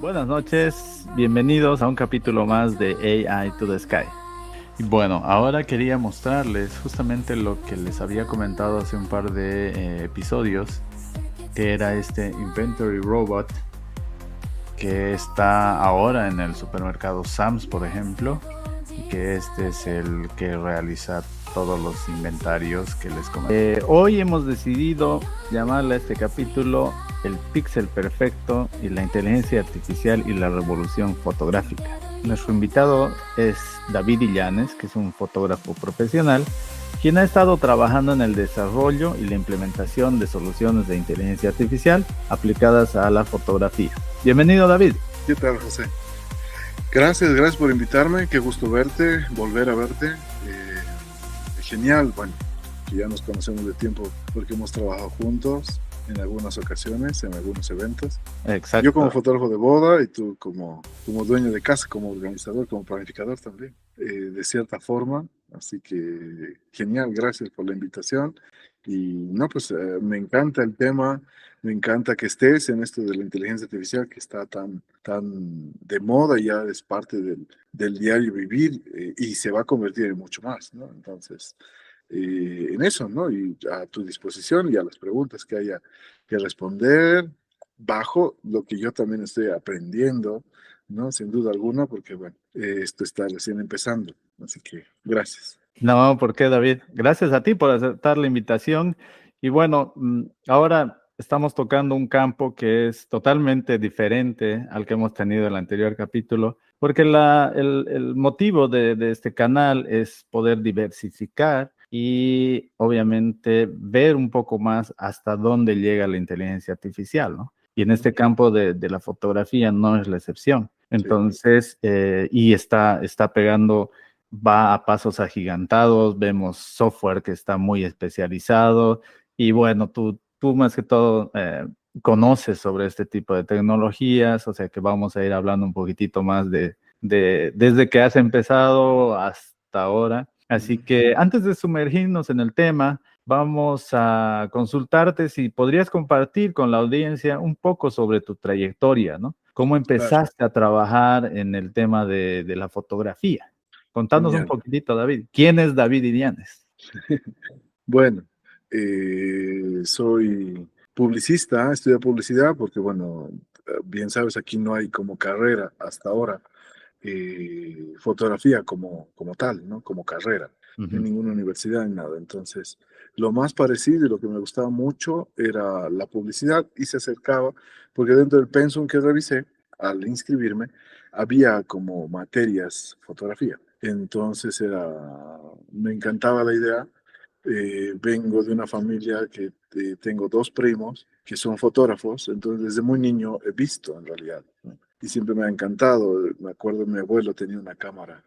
Buenas noches, bienvenidos a un capítulo más de AI to the Sky. Y bueno, ahora quería mostrarles justamente lo que les había comentado hace un par de episodios, que era este Inventory Robot, que está ahora en el supermercado Sam's, por ejemplo, y que este es el que realiza todos los inventarios que les comenté. Hoy hemos decidido llamarle a este capítulo El Píxel Perfecto y la Inteligencia Artificial y la Revolución Fotográfica. Nuestro invitado es David Illanes, que es un fotógrafo profesional, quien ha estado trabajando en el desarrollo y la implementación de soluciones de inteligencia artificial aplicadas a la fotografía. Bienvenido, David. ¿Qué tal, José? Gracias por invitarme, qué gusto verte, volver a verte. Genial, bueno, que ya nos conocemos de tiempo porque hemos trabajado juntos en algunas ocasiones, en algunos eventos. Exacto. Yo como fotógrafo de boda y tú como dueño de casa, como organizador, como planificador también, de cierta forma. Así que genial, gracias por la invitación. Y no, pues me encanta el tema, me encanta que estés en esto de la inteligencia artificial que está tan de moda, ya es parte del diario vivir y se va a convertir en mucho más, ¿no? Entonces, en eso, ¿no? Y a tu disposición y a las preguntas que haya que responder bajo lo que yo también estoy aprendiendo, ¿no? Sin duda alguna, porque, bueno, esto está recién empezando. Así que, gracias. No, ¿por qué, David? Gracias a ti por aceptar la invitación. Y bueno, ahora estamos tocando un campo que es totalmente diferente al que hemos tenido en el anterior capítulo, porque el motivo de este canal es poder diversificar y obviamente ver un poco más hasta dónde llega la inteligencia artificial, ¿no? Y en este campo de la fotografía no es la excepción. Entonces, y está pegando, va a pasos agigantados, vemos software que está muy especializado y bueno, tú más que todo conoces sobre este tipo de tecnologías, o sea que vamos a ir hablando un poquitito más desde que has empezado hasta ahora. Así que antes de sumergirnos en el tema, vamos a consultarte si podrías compartir con la audiencia un poco sobre tu trayectoria, ¿no? ¿Cómo empezaste a trabajar en el tema de la fotografía? Contanos un poquitito, David. ¿Quién es David Illanes? Bueno, soy publicista, estudio publicidad porque, bueno, bien sabes, aquí no hay como carrera hasta ahora, fotografía como tal, ¿no? Como carrera, en ninguna universidad ni nada. Entonces, lo más parecido y lo que me gustaba mucho era la publicidad y se acercaba, porque dentro del pensum que revisé, al inscribirme, había como materias fotografía. Entonces me encantaba la idea. Vengo de una familia que tengo dos primos que son fotógrafos, entonces desde muy niño he visto en realidad, ¿no? Y siempre me ha encantado. Me acuerdo, mi abuelo tenía una cámara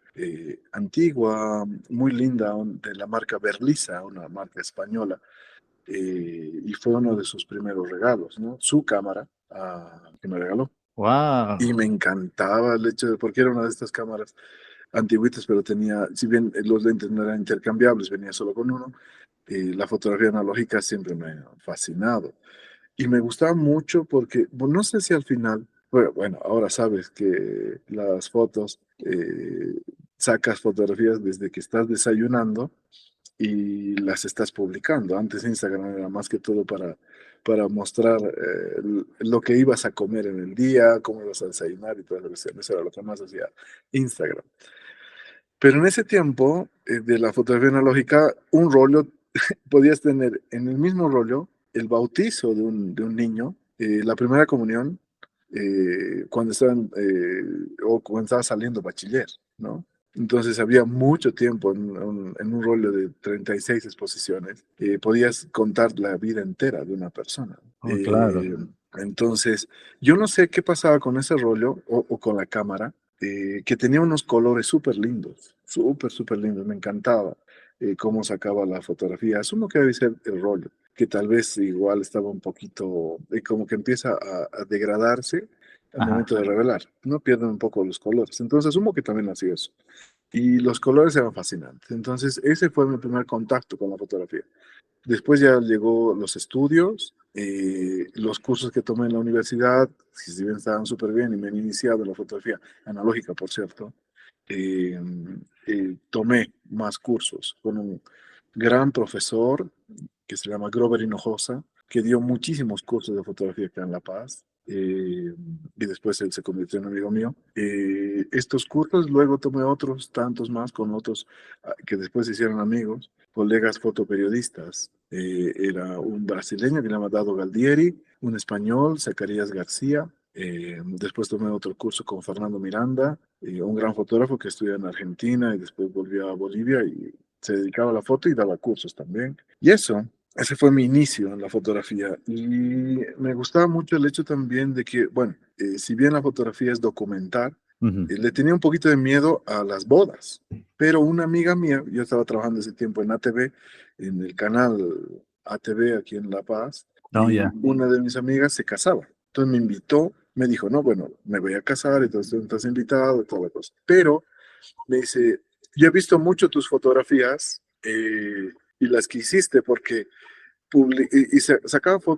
antigua, muy linda, de la marca Berlisa, una marca española, y fue uno de sus primeros regalos, ¿no? Su cámara que me regaló. Wow. Y me encantaba el hecho de, porque era una de estas cámaras antiguitas, pero tenía, si bien los lentes no eran intercambiables, venía solo con uno, la fotografía analógica siempre me ha fascinado. Y me gustaba mucho porque, bueno, no sé si al final, bueno, ahora sabes que las fotos, sacas fotografías desde que estás desayunando y las estás publicando. Antes Instagram era más que todo para mostrar lo que ibas a comer en el día, cómo ibas a desayunar y todo eso. Eso era lo que más hacía Instagram. Pero en ese tiempo de la fotografía analógica, un rollo, podías tener en el mismo rollo el bautizo de un niño, la primera comunión, cuando estaban o cuando estaba saliendo bachiller, ¿no? Entonces había mucho tiempo en un rollo de 36 exposiciones. Podías contar la vida entera de una persona. Oh, claro. Entonces, yo no sé qué pasaba con ese rollo o con la cámara, que tenía unos colores súper lindos, me encantaba cómo sacaba la fotografía. Asumo que debe ser el rollo, que tal vez igual estaba un poquito, como que empieza a degradarse al Ajá. momento de revelar, ¿no? Pierden un poco los colores. Entonces asumo que también hacía eso. y los colores eran fascinantes. Entonces, ese fue mi primer contacto con la fotografía. Después ya llegó los estudios, los cursos que tomé en la universidad, que si bien estaban súper bien y me han iniciado en la fotografía analógica, por cierto, eh, tomé más cursos con un gran profesor que se llama Grover Hinojosa, que dio muchísimos cursos de fotografía acá en La Paz. Y después él se convirtió en amigo mío. Estos cursos, luego tomé otros tantos más con otros que después se hicieron amigos, colegas fotoperiodistas. Era un brasileño que se llama Dado Galdieri, un español, Zacarías García. Después tomé otro curso con Fernando Miranda, un gran fotógrafo que estudia en Argentina y después volvió a Bolivia y se dedicaba a la foto y daba cursos también. Y eso, ese fue mi inicio en la fotografía. Y me gustaba mucho el hecho también de que, bueno, si bien la fotografía es documentar, Ujú. le tenía un poquito de miedo a las bodas. Pero una amiga mía, yo estaba trabajando ese tiempo en ATV, en el canal ATV aquí en La Paz, Oh, y ya. una de mis amigas se casaba. Entonces me invitó, me dijo, no, bueno, me voy a casar, entonces estás invitado, y toda la cosa. Pero me dice, yo he visto mucho tus fotografías y las que hiciste porque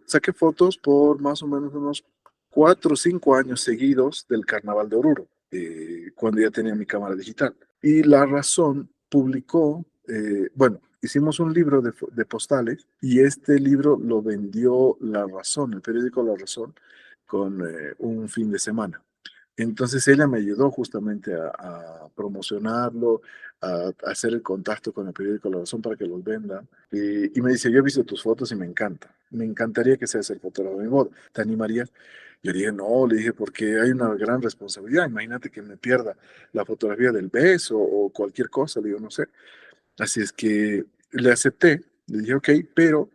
saqué fotos por más o menos unos 4 o 5 años seguidos del Carnaval de Oruro, cuando ya tenía mi cámara digital. Y La Razón publicó, bueno, hicimos un libro de postales y este libro lo vendió La Razón, el periódico La Razón, con un fin de semana. Entonces ella me ayudó justamente a promocionarlo, a hacer el contacto con el periódico La Razón para que los vendan. Y me dice, yo he visto tus fotos y me encanta. Me encantaría que seas el fotógrafo de mi boda. ¿Te animarías? Yo dije, no, le dije, porque hay una gran responsabilidad. Imagínate que me pierda la fotografía del beso o cualquier cosa. Le digo, no sé. Así es que le acepté. Le dije, ok, pero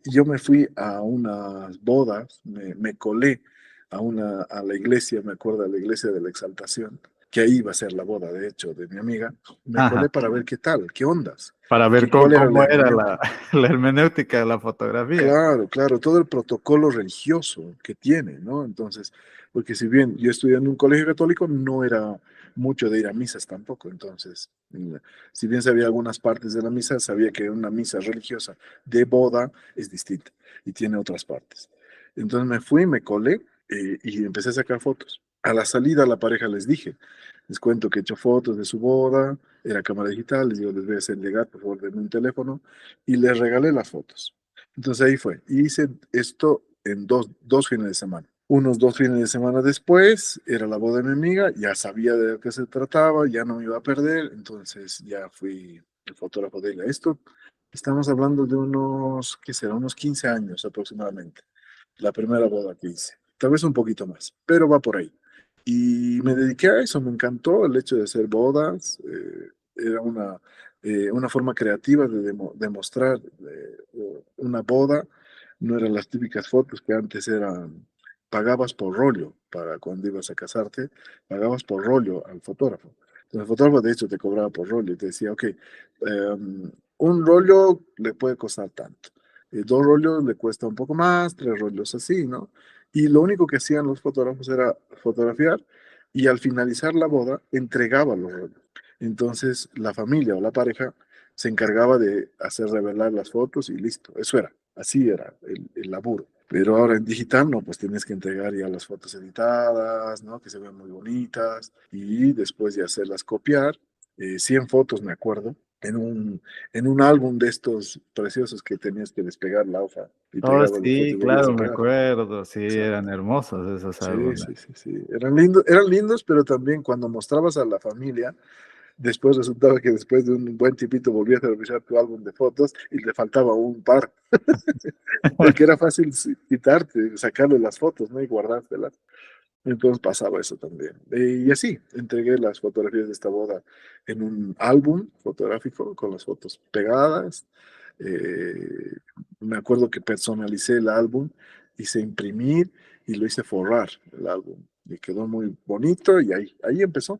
yo me fui a unas bodas, me colé a la iglesia, me acuerdo, a la iglesia de la Exaltación, que ahí iba a ser la boda, de hecho, de mi amiga. Me colé Ajá. para ver qué tal, qué ondas, Para ver cuál era la cómo era la, hermenéutica. la hermenéutica de la fotografía. Claro, claro, todo el protocolo religioso que tiene, ¿no? Entonces, porque si bien yo estudié en un colegio católico, no era mucho de ir a misas tampoco. Entonces, si bien sabía algunas partes de la misa, sabía que una misa religiosa de boda es distinta y tiene otras partes. Entonces me fui, me colé y empecé a sacar fotos. A la salida a la pareja les cuento que he hecho fotos de su boda, era cámara digital, les digo, les voy a hacer llegar, por favor, denme un teléfono, y les regalé las fotos. Entonces ahí fue. Y hice esto en dos fines de semana. Unos 2 fines de semana después, era la boda de mi amiga, ya sabía de qué se trataba, ya no me iba a perder, entonces ya fui el fotógrafo de ella. Esto, estamos hablando de unos, ¿qué será? Unos 15 años aproximadamente, la primera boda que hice. Tal vez un poquito más, pero va por ahí. Y me dediqué a eso, me encantó el hecho de hacer bodas, era una forma creativa de mostrar una boda, no eran las típicas fotos que antes eran, pagabas por rollo para cuando ibas a casarte, pagabas por rollo al fotógrafo. Entonces, el fotógrafo de hecho te cobraba por rollo y te decía, ok, un rollo le puede costar tanto, 2 rollos le cuesta un poco más, 3 rollos así, ¿no? Y lo único que hacían los fotógrafos era fotografiar y al finalizar la boda entregaba los rollos. Entonces la familia o la pareja se encargaba de hacer revelar las fotos y listo, eso era, así era el laburo. Pero ahora en digital, no, pues tienes que entregar ya las fotos editadas, ¿no? Que se vean muy bonitas y después de hacerlas copiar, 100 fotos me acuerdo, en un álbum de estos preciosos que tenías que despegar la hoja y Oh, pegabas la foto sí, y volvías claro, a me pegar. acuerdo. Sí, Exacto. eran hermosos esos Sí, álbumes. sí, sí, sí. Eran lindos, pero también cuando mostrabas a la familia, después resultaba que después de un buen tipito volvías a revisar tu álbum de fotos y le faltaba un par, porque era fácil quitarte, sacarle las fotos, ¿no? Y guardártelas. Entonces pasaba eso también. Y así, entregué las fotografías de esta boda en un álbum fotográfico con las fotos pegadas. Eh, Me acuerdo que personalicé el álbum, hice imprimir y lo hice forrar el álbum. Y quedó muy bonito y ahí empezó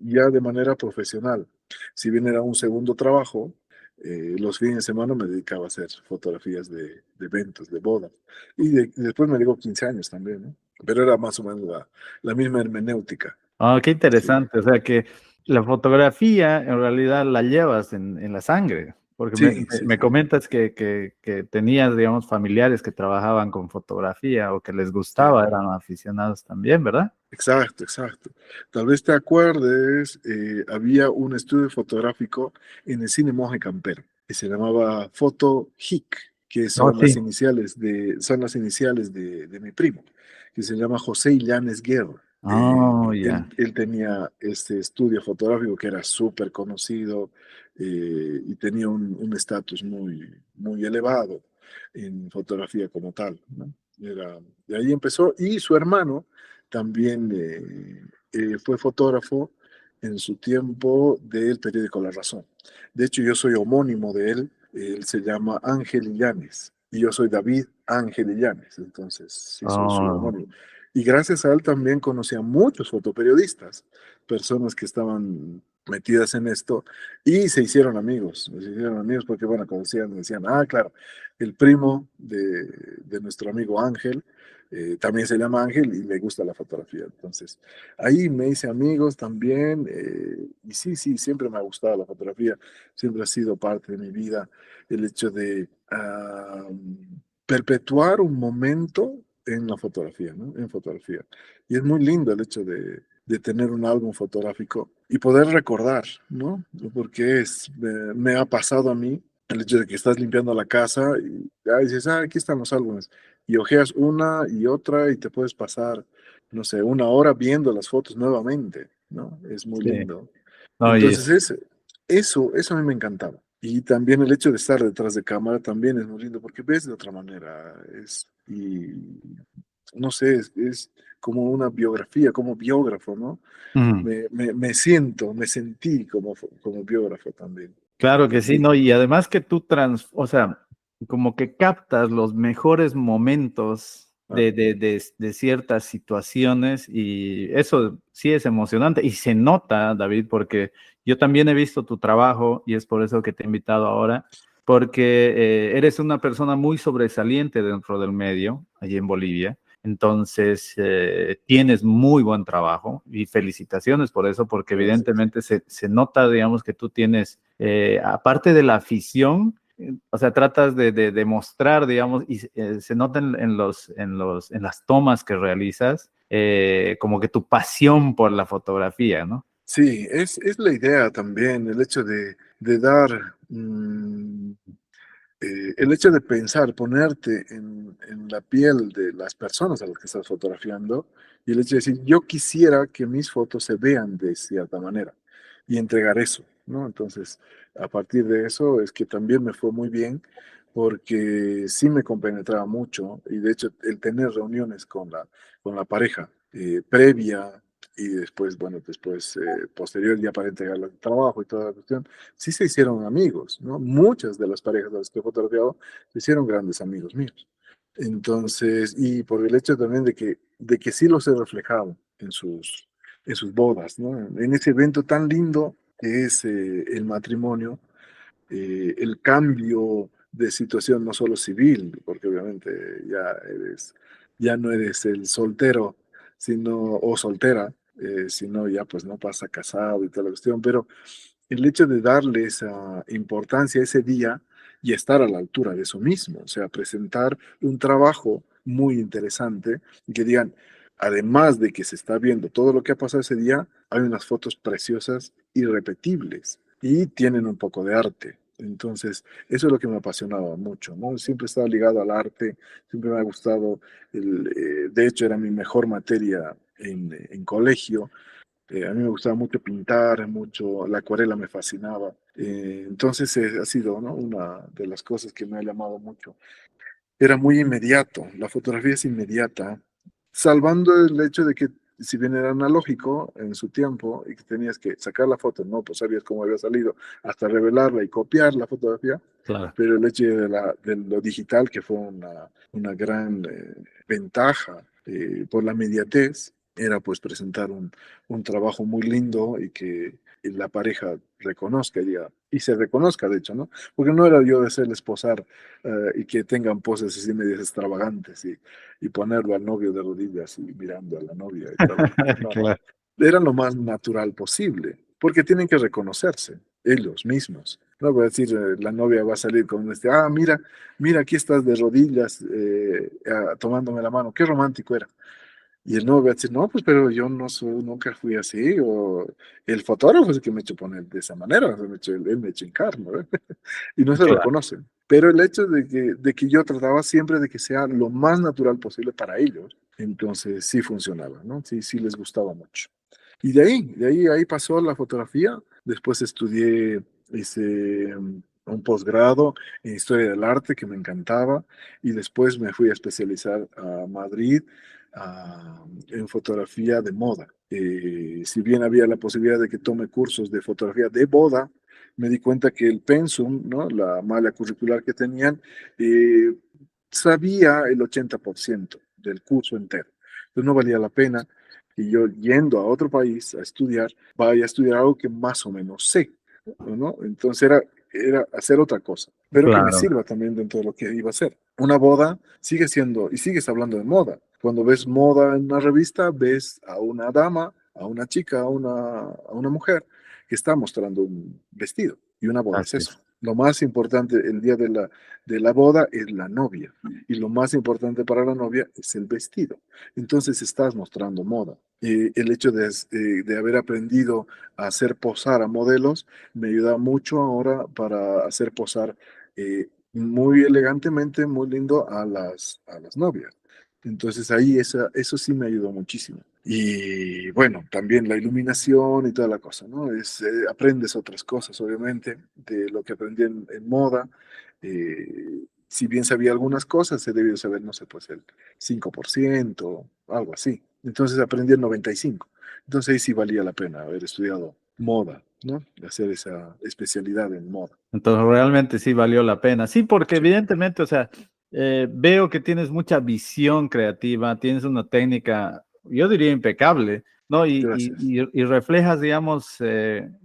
ya de manera profesional. Si bien era un segundo trabajo, los fines de semana me dedicaba a hacer fotografías de eventos, de bodas. Y después me digo 15 años también, ¿no? Pero era más o menos la misma hermenéutica. Ah, qué Sí, interesante. O sea que la fotografía en realidad la llevas en la sangre, porque sí, sí, me sí. comentas que tenías, digamos, familiares que trabajaban con fotografía o que les Sí. gustaba, eran aficionados también, ¿verdad? Exacto, exacto. Tal vez te acuerdes, había un estudio fotográfico en el Cine Monje Campero que se llamaba Foto HIC, que Oh, sí. son las iniciales de mi primo, que se llama José Illanes Guerra. Oh, ya. Él tenía este estudio fotográfico que era súper conocido y tenía un estatus muy, muy elevado en fotografía como tal, ¿no? De ahí empezó y su hermano también fue fotógrafo en su tiempo del periódico La Razón. De hecho, yo soy homónimo de él. Él se llama Ángel Illanes y yo soy David Ángel Illanes. Entonces, sí, soy su Oh, homónimo. Y gracias a él también conocí a muchos fotoperiodistas, personas que estaban metidas en esto y se hicieron amigos porque, bueno, conocían, decían, ah, claro, el primo de nuestro amigo Ángel también se llama Ángel y le gusta la fotografía. Entonces, ahí me hice amigos también. Y sí, sí, siempre me ha gustado la fotografía. Siempre ha sido parte de mi vida el hecho de perpetuar un momento en la fotografía, ¿no? En fotografía. Y es muy lindo el hecho de tener un álbum fotográfico y poder recordar, ¿no? Porque me ha pasado a mí el hecho de que estás limpiando la casa y dices, ah, aquí están los álbumes y ojeas una y otra y te puedes pasar, no sé, una hora viendo las fotos nuevamente, ¿no? Es muy sí. lindo. No, y Entonces, eso a mí me encantaba. Y también el hecho de estar detrás de cámara también es muy lindo porque ves de otra manera. Y no sé, es como una biografía, como biógrafo, ¿no? ujú. Me sentí como biógrafo también. Claro que sí, Y, ¿no? Y además que tú o sea, como que captas los mejores momentos ah, de ciertas situaciones y eso sí es emocionante y se nota, David, porque yo también he visto tu trabajo y es por eso que te he invitado ahora, porque eres una persona muy sobresaliente dentro del medio, allí en Bolivia. Entonces, tienes muy buen trabajo y felicitaciones por eso, porque gracias. evidentemente se nota, digamos, que tú tienes, aparte de la afición, o sea, tratas de mostrar, digamos, y se nota en las tomas que realizas, como que tu pasión por la fotografía, ¿no? Sí, es la idea también, el hecho de dar, el hecho de pensar, ponerte en la piel de las personas a las que estás fotografiando y el hecho de decir, yo quisiera que mis fotos se vean de cierta manera y entregar eso, ¿no? Entonces, a partir de eso es que también me fue muy bien porque sí me compenetraba mucho y de hecho el tener reuniones con la pareja previa y después, bueno, después posterior ya para entregar el trabajo y toda la cuestión sí se hicieron amigos, ¿no? Muchas de las parejas a las que he fotografiado se hicieron grandes amigos míos. Entonces, y por el hecho también de que sí los he reflejado en sus bodas, ¿no? En ese evento tan lindo que es el matrimonio, el cambio de situación no solo civil, porque obviamente ya no eres el soltero, sino, o soltera, sino ya pues no pasa casado y toda la cuestión, pero el hecho de darle esa importancia a ese día y estar a la altura de eso mismo, o sea, presentar un trabajo muy interesante y que digan, además de que se está viendo todo lo que ha pasado ese día, hay unas fotos preciosas, irrepetibles y tienen un poco de arte. Entonces, eso es lo que me apasionaba mucho, ¿no? Siempre he estado ligado al arte, siempre me ha gustado, de hecho era mi mejor materia en colegio, a mí me gustaba mucho pintar, mucho, la acuarela me fascinaba. Entonces ha sido, ¿no? Una de las cosas que me ha llamado mucho. Era muy inmediato, la fotografía es inmediata, salvando el hecho de que si bien era analógico en su tiempo y que tenías que sacar la foto, no, pues sabías cómo había salido, hasta revelarla y copiar la fotografía, Claro. pero el hecho de lo digital, que fue una gran ventaja por la inmediatez, era pues presentar un trabajo muy lindo y que la pareja reconozca y se reconozca, de hecho, ¿no? Porque no era yo de hacerles posar y que tengan poses así medias extravagantes y ponerlo al novio de rodillas y mirando a la novia y tal. No, Claro. era lo más natural posible, porque tienen que reconocerse ellos mismos. No voy a decir, la novia va a salir con mira, mira, aquí estás de rodillas tomándome la mano, qué romántico era. Y el novio va a decir, no, pues pero yo no soy, nunca fui así, o el fotógrafo es el que me ha hecho poner de esa manera, o sea, él me ha hecho encarno, ¿eh? Y no se Claro, reconocen. Pero el hecho de que yo trataba siempre de que sea lo más natural posible para ellos, entonces sí funcionaba, ¿no? Sí, sí les gustaba mucho. Y ahí pasó la fotografía. Después estudié, hice un posgrado en historia del arte que me encantaba y después me fui a especializar a Madrid en fotografía de moda. Si bien había la posibilidad de que tome cursos de fotografía de boda, me di cuenta que el pensum, ¿no? La malla curricular que tenían, eh, sabía el 80% del curso entero. Entonces no valía la pena y yo yendo a otro país a estudiar, vaya a estudiar algo que más o menos sé, ¿no? Entonces era hacer otra cosa, pero que me claro. sirva también dentro de lo que iba a hacer. Una boda sigue siendo, y sigues hablando de moda. Cuando ves moda en una revista, ves a una dama, a una chica, a una mujer que está mostrando un vestido. Y una boda es Así eso. es. Lo más importante el día de la boda es la novia. Y lo más importante para la novia es el vestido. Entonces estás mostrando moda. El hecho de haber aprendido a hacer posar a modelos me ayuda mucho ahora para hacer posar muy elegantemente, muy lindo a las novias. Entonces ahí eso sí me ayudó muchísimo. Y bueno, también la iluminación y toda la cosa, ¿no? Aprendes otras cosas, obviamente, de lo que aprendí en moda. Si bien sabía algunas cosas, he debido saber, no sé, pues el 5%, algo así. Entonces aprendí el 95%. Entonces ahí sí valía la pena haber estudiado moda, ¿no? Hacer esa especialidad en moda. Entonces realmente sí valió la pena. Sí, porque Sí, evidentemente, o sea, veo que tienes mucha visión creativa, tienes una técnica, yo diría impecable, ¿no? gracias. Y reflejas, digamos,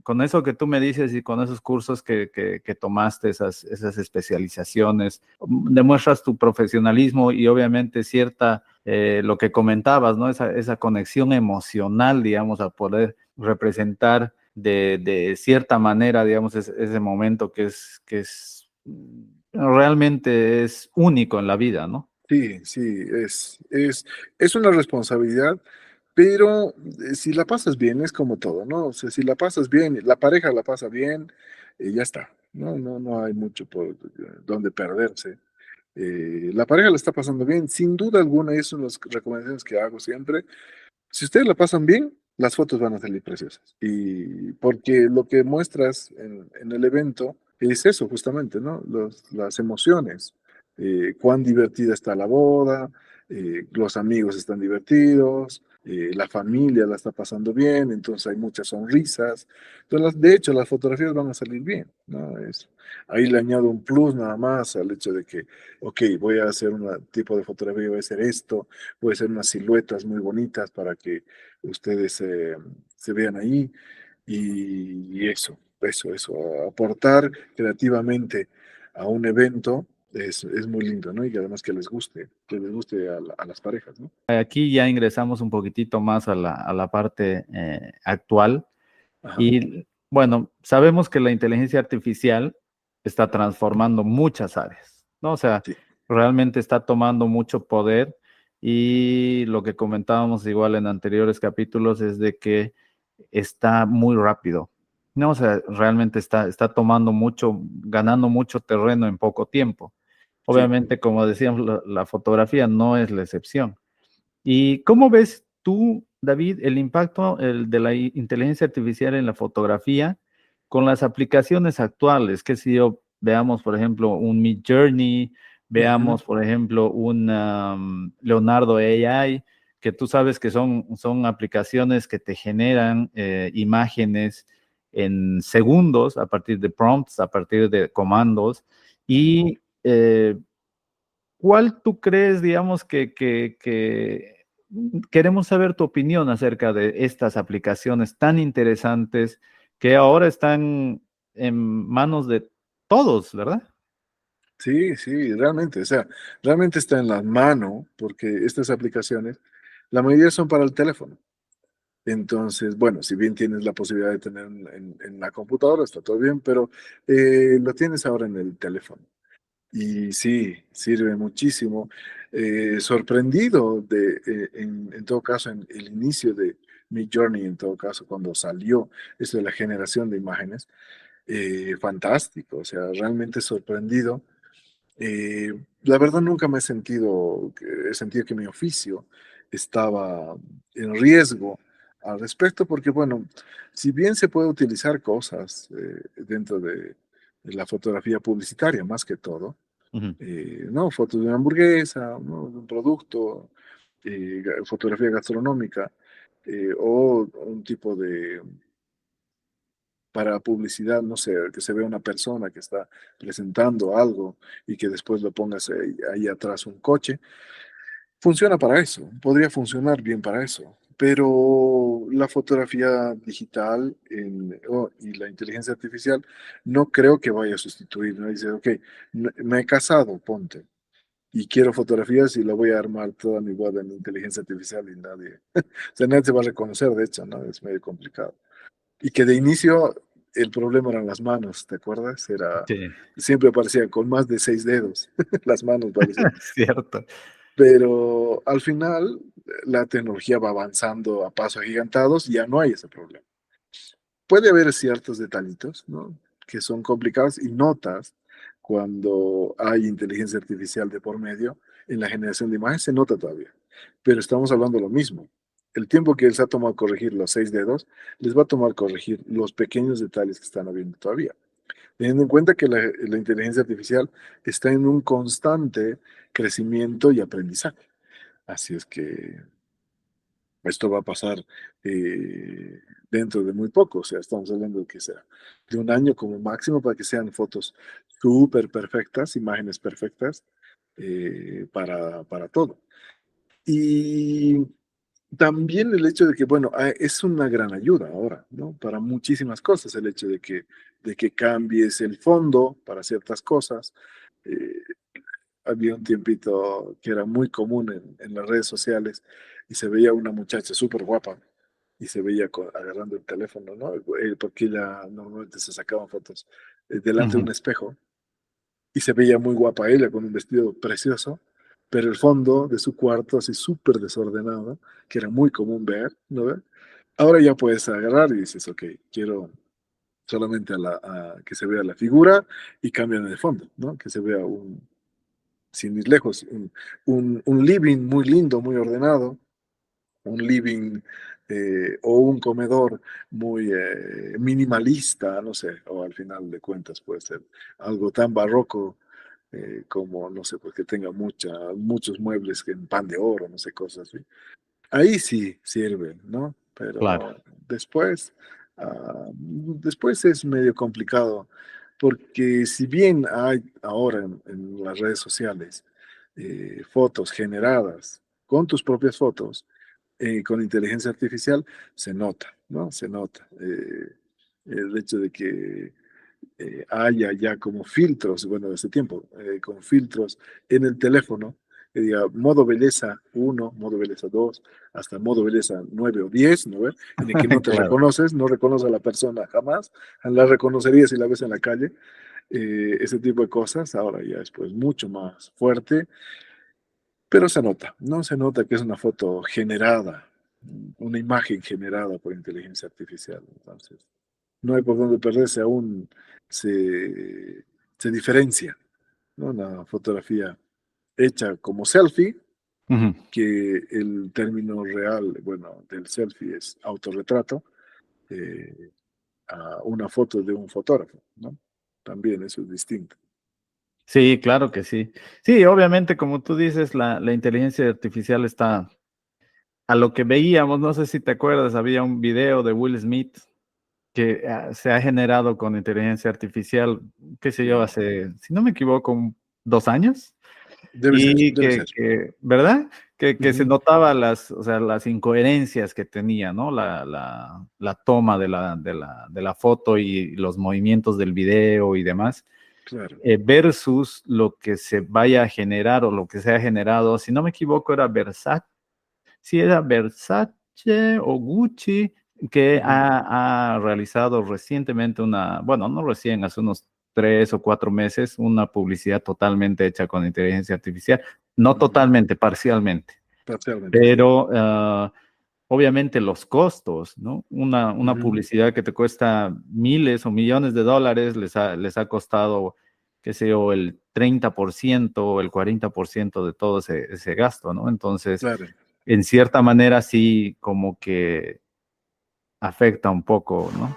con eso que tú me dices y con esos cursos que tomaste, esas especializaciones, demuestras tu profesionalismo y obviamente cierta, lo que comentabas, ¿no? Esa conexión emocional, digamos, a poder representar de cierta manera, digamos, ese momento realmente es único en la vida, ¿no? Sí, sí, es una responsabilidad, pero si la pasas bien, es como todo, ¿no? O sea, si la pasas bien, la pareja la pasa bien, ya está, ¿no? No hay mucho por donde perderse. La pareja la está pasando bien, sin duda alguna, y eso son las recomendaciones que hago siempre. Si ustedes la pasan bien, las fotos van a salir preciosas. Y porque lo que muestras en el evento es eso, justamente, ¿no? Las emociones. Cuán divertida está la boda, los amigos están divertidos, la familia la está pasando bien, entonces hay muchas sonrisas. Entonces, de hecho, las fotografías van a salir bien, ¿no? Ahí le añado un plus nada más al hecho de que, ok, voy a hacer un tipo de fotografía, voy a hacer esto, puede ser unas siluetas muy bonitas para que ustedes se vean ahí y eso, aportar creativamente a un evento es muy lindo, ¿no? Y además que les guste a las parejas, ¿no? Aquí ya ingresamos un poquitito más a a la parte actual Ajá, y bueno, sabemos que la inteligencia artificial está transformando muchas áreas, ¿no? O sea, sí, realmente está tomando mucho poder y lo que comentábamos igual en anteriores capítulos es de que está muy rápido, ¿no? O sea, realmente está tomando mucho, ganando mucho terreno en poco tiempo. sí. Obviamente, como decíamos, la fotografía no es la excepción. ¿Y cómo ves tú, David, el impacto de la inteligencia artificial en la fotografía con las aplicaciones actuales? Que si yo veamos, por ejemplo, un Mid Journey, Ujú. veamos, por ejemplo, un Leonardo AI, que tú sabes que son aplicaciones que te generan imágenes en segundos a partir de prompts, a partir de comandos. Y ¿cuál tú crees, digamos, que queremos saber tu opinión acerca de estas aplicaciones tan interesantes que ahora están en manos de todos, ¿verdad? Sí, sí, realmente, o sea, realmente está en la mano porque estas aplicaciones, la mayoría son para el teléfono. Entonces, bueno, si bien tienes la posibilidad de tener en la computadora, está todo bien, pero lo tienes ahora en el teléfono. Y sí, sirve muchísimo. Sorprendido en todo caso, en el inicio de mi journey, en todo caso, cuando salió esto de la generación de imágenes, fantástico, o sea, realmente sorprendido. La verdad nunca me he sentido que mi oficio estaba en riesgo al respecto, porque bueno, si bien se puede utilizar cosas dentro de la fotografía publicitaria, más que todo, Ujú. ¿no? Fotos de una hamburguesa, ¿no? De un producto, fotografía gastronómica, o un tipo de, para publicidad, no sé, que se vea una persona que está presentando algo y que después lo pongas ahí atrás un coche. Funciona para eso, podría funcionar bien para eso, pero la fotografía digital y la inteligencia artificial no creo que vaya a sustituir, ¿no? Dice, ok, me he casado, ponte, y quiero fotografías y la voy a armar toda mi boda en inteligencia artificial y nadie, o sea, nadie se va a reconocer, de hecho, ¿no? Es medio complicado. Y que de inicio el problema eran las manos, ¿te acuerdas? Sí, Siempre aparecían con más de 6 dedos, las manos parecían. cierto. Pero al final la tecnología va avanzando a pasos agigantados y ya no hay ese problema. Puede haber ciertos detallitos, ¿no? Que son complicados y notas cuando hay inteligencia artificial de por medio en la generación de imágenes, se nota todavía. Pero estamos hablando de lo mismo. El tiempo que él se ha tomado corregir los 6 dedos, les va a tomar corregir los pequeños detalles que están habiendo todavía. Teniendo en cuenta que la inteligencia artificial está en un constante crecimiento y aprendizaje. Así es que esto va a pasar dentro de muy poco, o sea, estamos hablando de que será de un año como máximo para que sean fotos súper perfectas, imágenes perfectas para todo. Y también el hecho de que, bueno, es una gran ayuda ahora, ¿no? Para muchísimas cosas, el hecho de que cambies el fondo para ciertas cosas. Eh, Había un tiempito que era muy común en las redes sociales y se veía una muchacha súper guapa y se veía agarrando el teléfono, ¿no? Porque ella normalmente se sacaban fotos delante de Ujú. un espejo y se veía muy guapa ella con un vestido precioso, pero el fondo de su cuarto así súper desordenado, que era muy común ver, ¿no ve? Ahora ya puedes agarrar y dices, ok, quiero solamente que se vea la figura y cambian el fondo, ¿no? Que se vea sin ir lejos, un living muy lindo, muy ordenado, un living o un comedor muy minimalista, no sé, o al final de cuentas puede ser algo tan barroco como, no sé, pues que tenga muchos muebles en pan de oro, no sé, cosas así. Ahí sí sirve, ¿no? Claro. Pero después es medio complicado, porque si bien hay ahora en las redes sociales fotos generadas con tus propias fotos, con inteligencia artificial, se nota, ¿no? Se nota. El hecho de que haya ya como filtros, bueno, de ese tiempo, con filtros en el teléfono, que diga modo belleza 1, modo belleza 2, hasta modo belleza 9 o 10, ¿no ve? En el que no te Claro. reconoces, no reconoce a la persona jamás, la reconocerías si la ves en la calle, ese tipo de cosas, ahora ya es pues mucho más fuerte, pero se nota, ¿no? Se nota que es una foto generada, una imagen generada por inteligencia artificial, entonces no hay por dónde perderse, aún se diferencia, ¿no? La fotografía hecha como selfie, Ujú. que el término real, bueno, del selfie es autorretrato, eh, a una foto de un fotógrafo, ¿no? También eso es distinto. Sí, claro que sí. Sí, obviamente, como tú dices, la inteligencia artificial está a lo que veíamos, no sé si te acuerdas, había un video de Will Smith que se ha generado con inteligencia artificial, qué sé yo, Ya. hace, si no me equivoco, 2 años, Debe ser, y debe ser. ¿verdad? Que se Ujú. notaba o sea, las incoherencias que tenía, ¿no? La toma de la foto y los movimientos del video y demás, Claro. versus lo que se vaya a generar o lo que se ha generado, si no me equivoco, era Versace, sí, era Versace Versace o Gucci, que Ujú. ha realizado recientemente bueno, no recién, hace unos 3 o 4 meses, una publicidad totalmente hecha con inteligencia artificial. No Ujú. totalmente, parcialmente, Parcialmente, sí. pero obviamente los costos, ¿no? Una Ujú. publicidad que te cuesta miles o millones de dólares les ha costado, qué sé yo, el 30% o el 40% de todo ese gasto, ¿no? Entonces, Claro. en cierta manera sí como que afecta un poco, ¿no?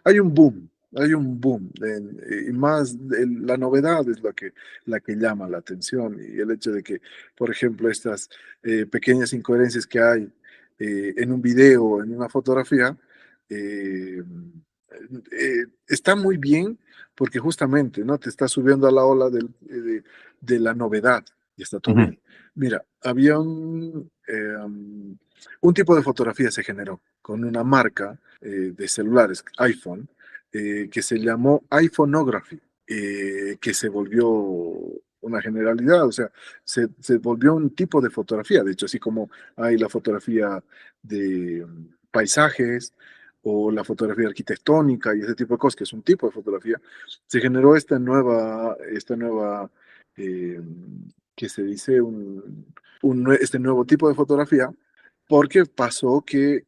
Hay un boom, y más la novedad es la que llama la atención y el hecho de que, por ejemplo, estas pequeñas incoherencias que hay en un video o en una fotografía, eh, está muy bien porque justamente, ¿no? Te está subiendo a la ola de la novedad y está todo Ujú. bien. Mira, había un tipo de fotografía se generó con una marca de celulares, iPhone, que se llamó iPhoneography, que se volvió una generalidad, o sea, se volvió un tipo de fotografía, de hecho, así como hay la fotografía de paisajes o la fotografía arquitectónica y ese tipo de cosas, que es un tipo de fotografía, se generó esta nueva eh, que se dice este nuevo tipo de fotografía, porque pasó que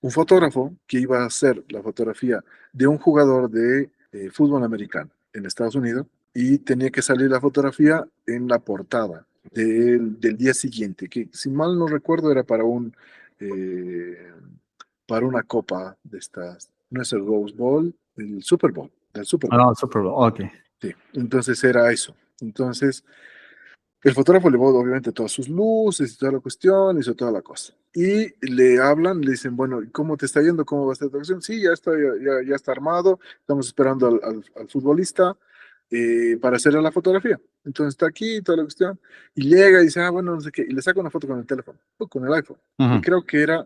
un fotógrafo que iba a hacer la fotografía de un jugador de fútbol americano en Estados Unidos y tenía que salir la fotografía en la portada del día siguiente, que si mal no recuerdo era eh, para una copa de estas, no es el Rose Bowl, el Super Bowl, del Super Ah, Bowl. no, Super Bowl, ok. Sí, entonces era eso. Entonces, el fotógrafo le llevó obviamente todas sus luces y toda la cuestión, hizo toda la cosa. Y le hablan, le dicen, bueno, ¿y cómo te está yendo? ¿Cómo va esta actuación? Sí, ya está armado, estamos esperando al futbolista para hacer la fotografía. Entonces está aquí, toda la cuestión. Y llega y dice, ah, bueno, no sé qué, y le saca una foto con el teléfono, o con el iPhone. Y Ujú. creo que era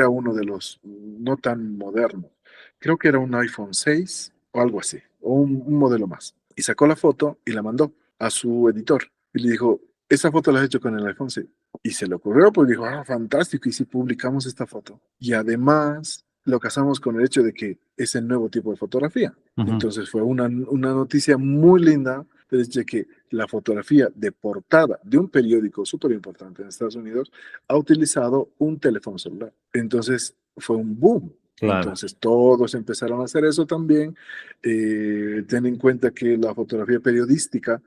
uno de los no tan modernos. Creo que era un iPhone 6 o algo así, o un modelo más. Y sacó la foto y la mandó a su editor. Y le dijo, esa foto la has hecho con el iPhone 6. Y se le ocurrió, pues dijo, ah, fantástico, ¿y si publicamos esta foto? Y además lo casamos con el hecho de que es el nuevo tipo de fotografía. Ujú. Entonces fue una noticia muy linda de que la fotografía de portada de un periódico súper importante en Estados Unidos ha utilizado un teléfono celular. Entonces fue un boom. Claro. Entonces todos empezaron a hacer eso también. Ten en cuenta que la fotografía periodística,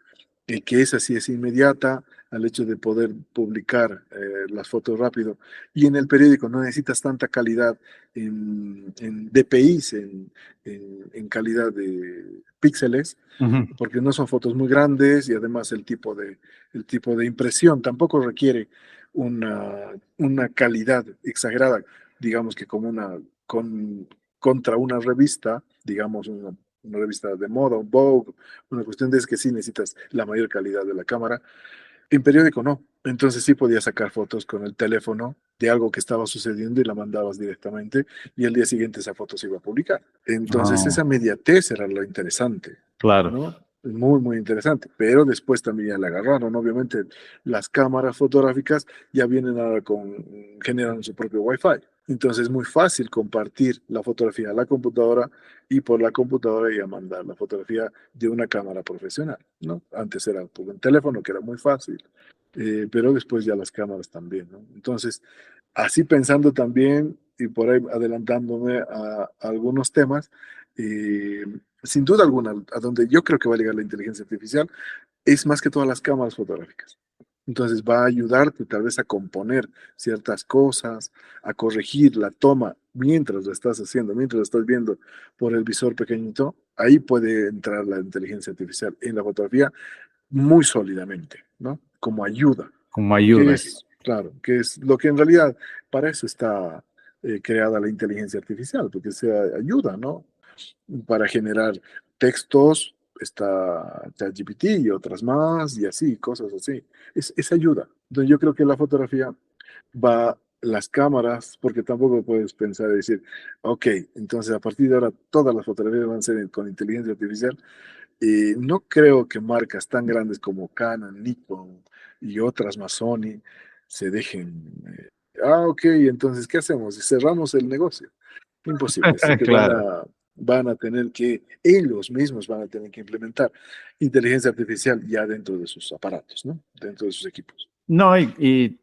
que esa sí es inmediata al hecho de poder publicar las fotos rápido. Y en el periódico no necesitas tanta calidad en DPIs, en calidad de píxeles, Ujú. porque no son fotos muy grandes y además el tipo de impresión tampoco requiere una calidad exagerada, digamos que como contra una revista, digamos una revista de moda, un Vogue, una cuestión de es que sí necesitas la mayor calidad de la cámara. En periódico no. Entonces sí podías sacar fotos con el teléfono de algo que estaba sucediendo y la mandabas directamente y el día siguiente esa foto se iba a publicar. Entonces Ah, esa inmediatez era lo interesante, claro. ¿no? Muy, muy interesante. Pero después también ya la agarraron. Obviamente las cámaras fotográficas ya vienen ahora generan su propio Wi-Fi. Entonces es muy fácil compartir la fotografía a la computadora y por la computadora ya mandar la fotografía de una cámara profesional, ¿no? Antes era por un teléfono, que era muy fácil, pero después ya las cámaras también, ¿no? Entonces, así pensando también, y por ahí adelantándome a algunos temas, eh, sin duda alguna, a donde yo creo que va a llegar la inteligencia artificial, es más que todas las cámaras fotográficas. Entonces va a ayudarte tal vez a componer ciertas cosas, a corregir la toma mientras lo estás haciendo, mientras lo estás viendo por el visor pequeñito. Ahí puede entrar la inteligencia artificial en la fotografía muy sólidamente, ¿no? Como ayuda, Como que ayuda. es, claro, que es lo que en realidad para eso está creada la inteligencia artificial, porque se ayuda, ¿no? Para generar textos, está ChatGPT y otras más, y así, cosas así. Es ayuda. Entonces yo creo que la fotografía va, las cámaras, porque tampoco puedes pensar y decir, ok, entonces a partir de ahora todas las fotografías van a ser con inteligencia artificial. No creo que marcas tan grandes como Canon, Nikon y otras más Sony se dejen. Ok, entonces, ¿qué hacemos? Cerramos el negocio. Imposible. Siempre Claro. van a tener que, ellos mismos van a tener que implementar inteligencia artificial ya dentro de sus aparatos, ¿no? Dentro de sus equipos. No, y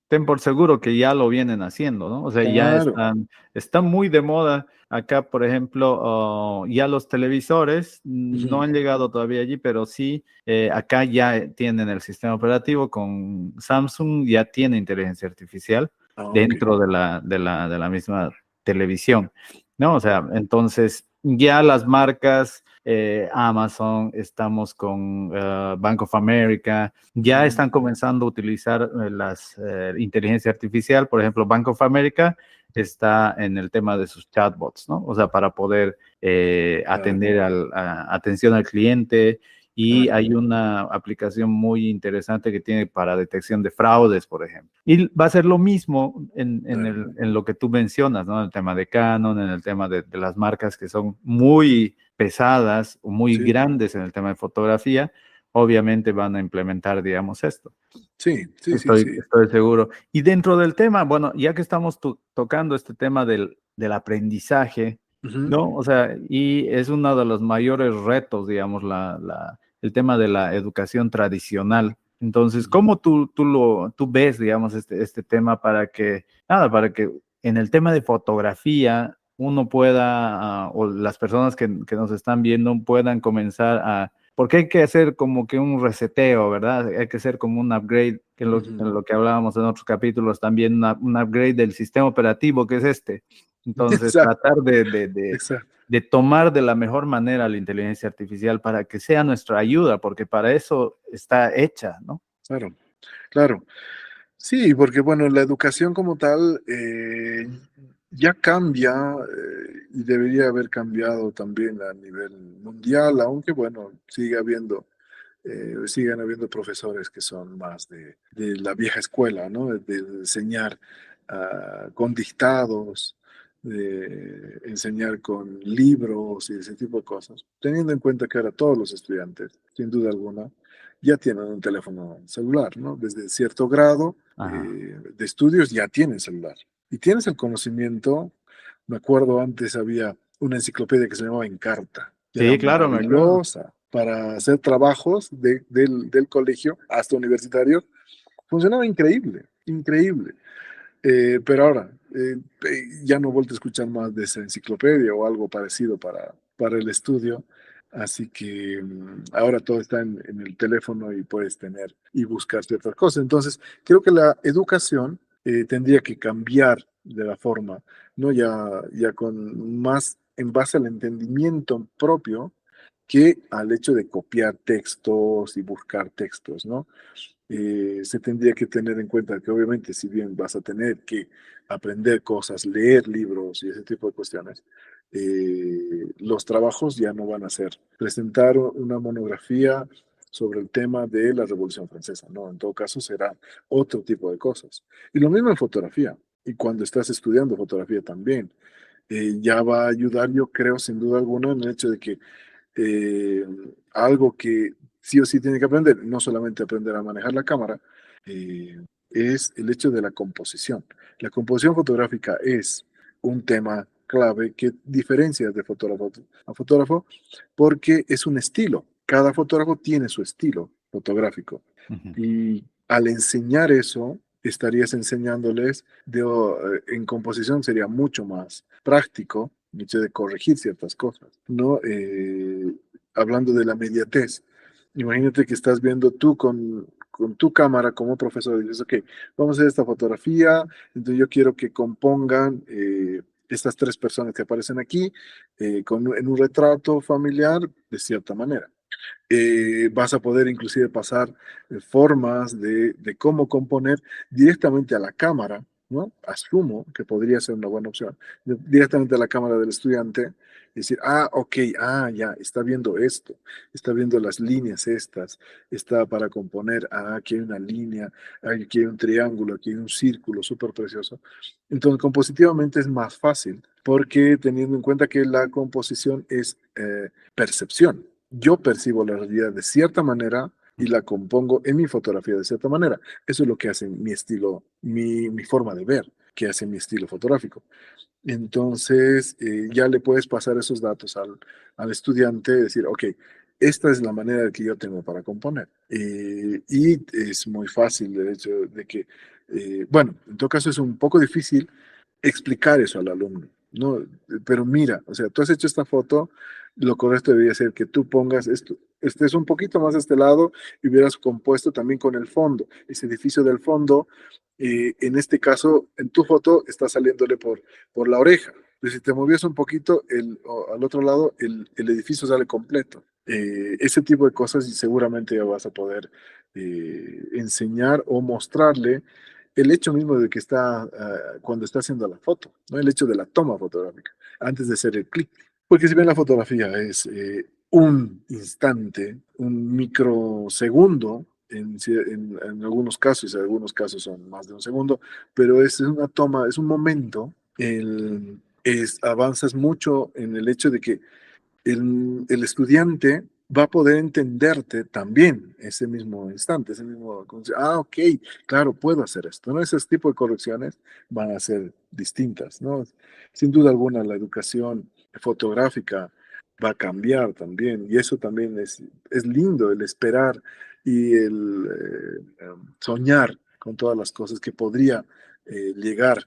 ten por seguro que ya lo vienen haciendo, ¿no? O sea, ya Claro. están muy de moda. Acá, por ejemplo, ya los televisores no Ujú. han llegado todavía allí, pero sí, acá ya tienen el sistema operativo con Samsung, ya tiene inteligencia artificial Ah, ok. dentro de la misma televisión, ¿no? O sea, entonces ya las marcas, Amazon, estamos con Bank of America, ya Ujú. están comenzando a utilizar las inteligencia artificial. Por ejemplo, Bank of America está en el tema de sus chatbots, ¿no? O sea, para poder Claro, atender atención al cliente. Y claro, hay una aplicación muy interesante que tiene para detección de fraudes, por ejemplo. Y va a ser lo mismo claro. en lo que tú mencionas, ¿no? En el tema de Canon, en el tema de las marcas que son muy pesadas o muy Sí, grandes en el tema de fotografía, obviamente van a implementar, digamos, esto. sí, sí, sí, Estoy, sí. estoy seguro. Y dentro del tema, bueno, ya que estamos tocando este tema del aprendizaje, Ujú, ¿no? O sea, y es uno de los mayores retos, digamos, el tema de la educación tradicional. Entonces, ujú, ¿cómo tú ves, digamos, este tema para que en el tema de fotografía uno pueda, o las personas que nos están viendo puedan comenzar porque hay que hacer como que un reseteo, ¿verdad? Hay que hacer como un upgrade, que ujú. en lo que hablábamos en otros capítulos, también un upgrade del sistema operativo que es este. Entonces, Exacto, tratar exacto. de tomar de la mejor manera la inteligencia artificial para que sea nuestra ayuda, porque para eso está hecha, ¿no? Claro, claro. Sí, porque bueno, la educación como tal ya cambia y debería haber cambiado también a nivel mundial, aunque bueno, sigan habiendo profesores que son más de la vieja escuela, ¿no? De enseñar con dictados, de enseñar con libros y ese tipo de cosas, teniendo en cuenta que ahora todos los estudiantes, sin duda alguna, ya tienen un teléfono celular, ¿no? Desde cierto grado Ajá. de estudios ya tienen celular. Y tienes el conocimiento, me acuerdo antes había una enciclopedia que se llamaba Encarta, que era Sí, claro, me acuerdo. maravillosa para hacer trabajos del colegio hasta universitario. Funcionaba increíble, increíble. Pero ahora, ya no he vuelto a escuchar más de esa enciclopedia o algo parecido para el estudio. Así que ahora todo está en el teléfono y puedes tener y buscar ciertas cosas. Entonces, creo que la educación tendría que cambiar de la forma, ¿no? Ya con más en base al entendimiento propio que al hecho de copiar textos y buscar textos, ¿no? Se tendría que tener en cuenta que obviamente si bien vas a tener que aprender cosas, leer libros y ese tipo de cuestiones, los trabajos ya no van a ser presentar una monografía sobre el tema de la Revolución Francesa, ¿no? En todo caso será otro tipo de cosas. Y lo mismo en fotografía, y cuando estás estudiando fotografía también, ya va a ayudar, yo creo, sin duda alguna, en el hecho de que eh, algo que sí o sí tiene que aprender, no solamente aprender a manejar la cámara, es el hecho de la composición. La composición fotográfica es un tema clave que diferencia de fotógrafo a fotógrafo porque es un estilo. Cada fotógrafo tiene su estilo fotográfico. Ujú. Y al enseñar eso, estarías enseñándoles en composición sería mucho más práctico el hecho de corregir ciertas cosas, ¿no? Hablando de la mediatez, imagínate que estás viendo tú con tu cámara como profesor y dices, ok, vamos a hacer esta fotografía, entonces yo quiero que compongan estas tres personas que aparecen aquí en un retrato familiar de cierta manera. Vas a poder inclusive pasar formas de cómo componer directamente a la cámara ¿no? Asumo que podría ser una buena opción. Directamente a la cámara del estudiante y decir, ok, ya, está viendo esto, está viendo las líneas estas, está para componer, aquí hay una línea, aquí hay un triángulo, aquí hay un círculo súper precioso. Entonces, compositivamente es más fácil, porque teniendo en cuenta que la composición es percepción. Yo percibo la realidad de cierta manera y la compongo en mi fotografía de cierta manera. Eso es lo que hace mi estilo, mi forma de ver, que hace mi estilo fotográfico. Entonces, ya le puedes pasar esos datos al estudiante, decir, ok, esta es la manera que yo tengo para componer. Y es muy fácil el hecho de que, bueno, en todo caso es un poco difícil explicar eso al alumno, ¿no? Pero mira, o sea, tú has hecho esta foto, lo correcto debería ser que tú pongas esto, estés un poquito más a este lado y hubieras compuesto también con el fondo, ese edificio del fondo, en este caso, en tu foto está saliéndole por la oreja. Entonces, si te movías un poquito, al otro lado, el edificio sale completo. Ese tipo de cosas y seguramente ya vas a poder enseñar o mostrarle el hecho mismo de que está, cuando está haciendo la foto, ¿no? El hecho de la toma fotográfica, antes de hacer el clic. Porque si bien la fotografía es un instante, un microsegundo, en algunos casos, y en algunos casos son más de un segundo, pero es una toma, es un momento, avanzas mucho en el hecho de que el estudiante va a poder entenderte también ese mismo instante, ese mismo, ok, claro, puedo hacer esto, ¿no? Ese tipo de correcciones van a ser distintas, ¿no? Sin duda alguna, la educación fotográfica va a cambiar también, y eso también es lindo, el esperar y el soñar con todas las cosas que podría llegar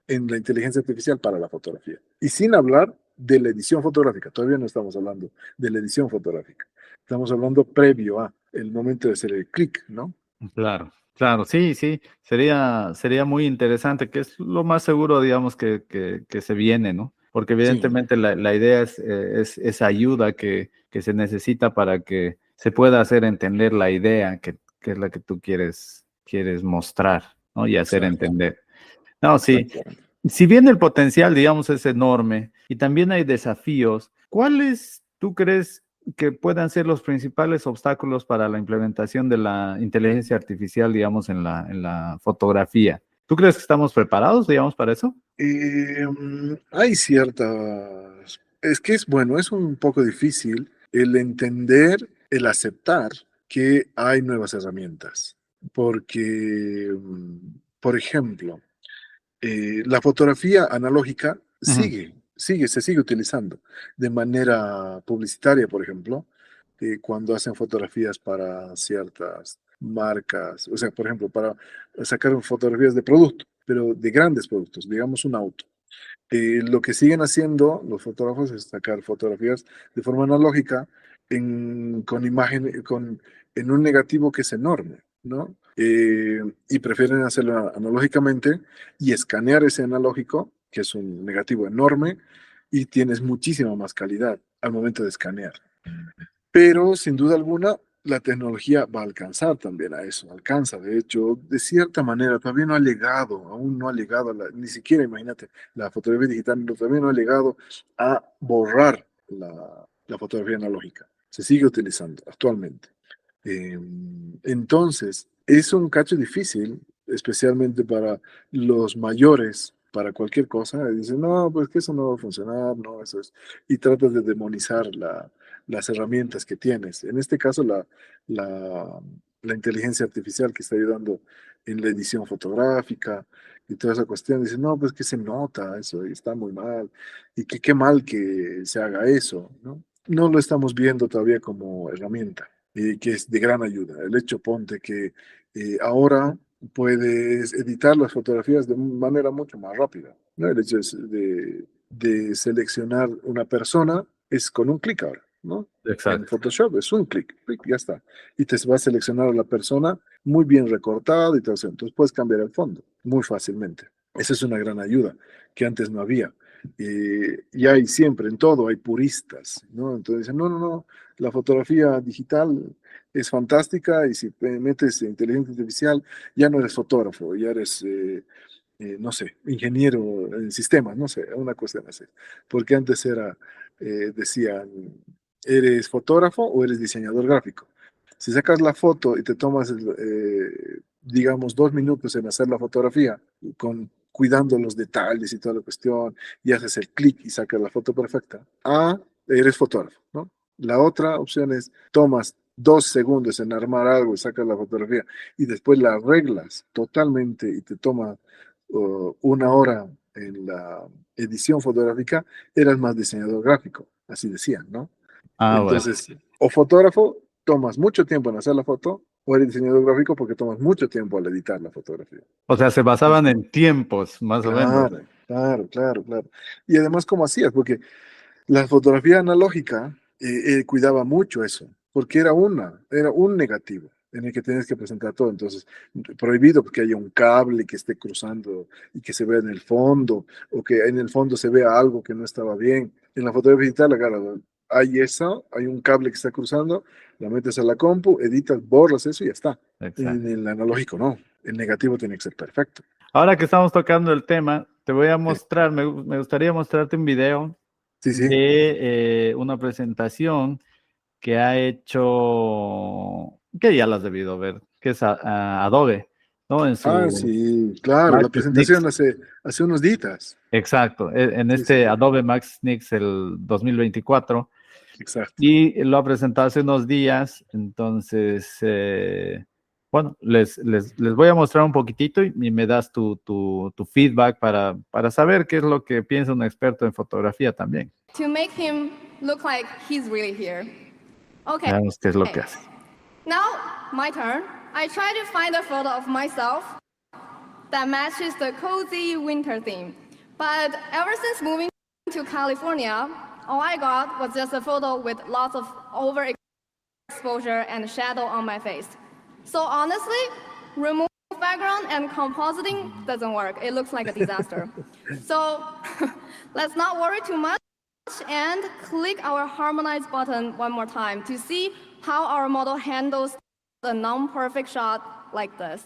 en la inteligencia artificial para la fotografía. Y sin hablar de la edición fotográfica, todavía no estamos hablando de la edición fotográfica, estamos hablando previo a el momento de hacer el clic, ¿no? Claro, claro, sí, sí, sería muy interesante, que es lo más seguro, digamos, que se viene, ¿no? Porque Sí, evidentemente la idea es esa ayuda que se necesita para que se pueda hacer entender la idea que es la que tú quieres mostrar, ¿no? Y hacer exacto, entender. No, sí. exactamente. Si bien el potencial, digamos, es enorme y también hay desafíos, ¿cuáles tú crees que puedan ser los principales obstáculos para la implementación de la inteligencia artificial, digamos, en la fotografía? ¿Tú crees que estamos preparados, digamos, para eso? Hay ciertas, es que es bueno, es un poco difícil el entender, el aceptar que hay nuevas herramientas, porque, por ejemplo, la fotografía analógica Ujú, se sigue utilizando de manera publicitaria, por ejemplo, cuando hacen fotografías para ciertas marcas, o sea, por ejemplo, para sacar fotografías de producto, pero de grandes productos, digamos un auto. Lo que siguen haciendo los fotógrafos es sacar fotografías de forma analógica con imagen, en un negativo que es enorme, ¿no? Y prefieren hacerlo analógicamente y escanear ese analógico, que es un negativo enorme, y tienes muchísima más calidad al momento de escanear. Pero sin duda alguna, la tecnología va a alcanzar también a eso, alcanza, de hecho, de cierta manera, todavía no ha llegado, aún no ha llegado, ni siquiera, imagínate, la fotografía digital todavía no ha llegado a borrar la fotografía analógica. Se sigue utilizando actualmente. Eh, entonces, es un cacho difícil, especialmente para los mayores, para cualquier cosa. Y dicen, no, pues que eso no va a funcionar, no, eso es. Y tratas de demonizar las herramientas que tienes. En este caso, la, la inteligencia artificial que está ayudando en la edición fotográfica y toda esa cuestión. Dicen, no, pues que se nota eso y está muy mal. Y que qué mal que se haga eso, ¿no? No lo estamos viendo todavía como herramienta que es de gran ayuda. El hecho, ponte que ahora puedes editar las fotografías de manera mucho más rápida, ¿no? El hecho de seleccionar una persona es con un clic ahora, ¿no? En exacto. Photoshop es un clic, clic, ya está. Y te va a seleccionar a la persona muy bien recortada y todo eso. Entonces puedes cambiar el fondo muy fácilmente. Esa es una gran ayuda que antes no había. Y hay siempre, en todo, hay puristas, ¿no? Entonces dicen, no, no, no, la fotografía digital es fantástica y si metes inteligencia artificial ya no eres fotógrafo, ya eres no sé, ingeniero en sistemas, no sé, una cuestión así. Porque antes era, decían, ¿eres fotógrafo o eres diseñador gráfico? Si sacas la foto y te tomas, digamos, 2 minutos en hacer la fotografía, cuidando los detalles y toda la cuestión, y haces el clic y sacas la foto perfecta, eres fotógrafo, ¿no? La otra opción es, tomas 2 segundos en armar algo y sacas la fotografía y después la arreglas totalmente y te toma 1 hora en la edición fotográfica, eras más diseñador gráfico, así decían, ¿no? Ah, bueno. Entonces, o fotógrafo, tomas mucho tiempo en hacer la foto, o eres diseñador gráfico porque tomas mucho tiempo al editar la fotografía. O sea, se basaban en tiempos, más o menos. Claro, claro, claro, claro. Y además, ¿cómo hacías? Porque la fotografía analógica cuidaba mucho eso, porque era un negativo en el que tienes que presentar todo. Entonces, prohibido que haya un cable que esté cruzando y que se vea en el fondo, o que en el fondo se vea algo que no estaba bien. En la fotografía digital, agarra, hay un cable que está cruzando, la metes a la compu, editas, borras eso y ya está. En Exacto. el analógico no, el negativo tiene que ser perfecto. Ahora que estamos tocando el tema, te voy a Sí, mostrar, me gustaría mostrarte un video sí, sí. de una presentación que ha hecho, que ya la has debido ver, que es Adobe, ¿no? En su Sí, claro, la Max Snix. presentación hace unos días. Exacto, en Sí, sí, este Adobe Max Snix el 2024, exacto. y lo ha presentado hace unos días. Entonces, bueno, les voy a mostrar un poquitito y me das tu feedback para saber qué es lo que piensa un experto en fotografía también. To make him look like he's really here. Okay. Veamos qué es lo que hace. Now, my turn. I try to find a photo of myself that matches the cozy winter theme. But ever since moving to California, all I got was just a photo with lots of overexposure and shadow on my face. So honestly, remove background and compositing doesn't work. It looks like a disaster. So let's not worry too much and click our harmonize button one more time to see how our model handles the non-perfect shot like this.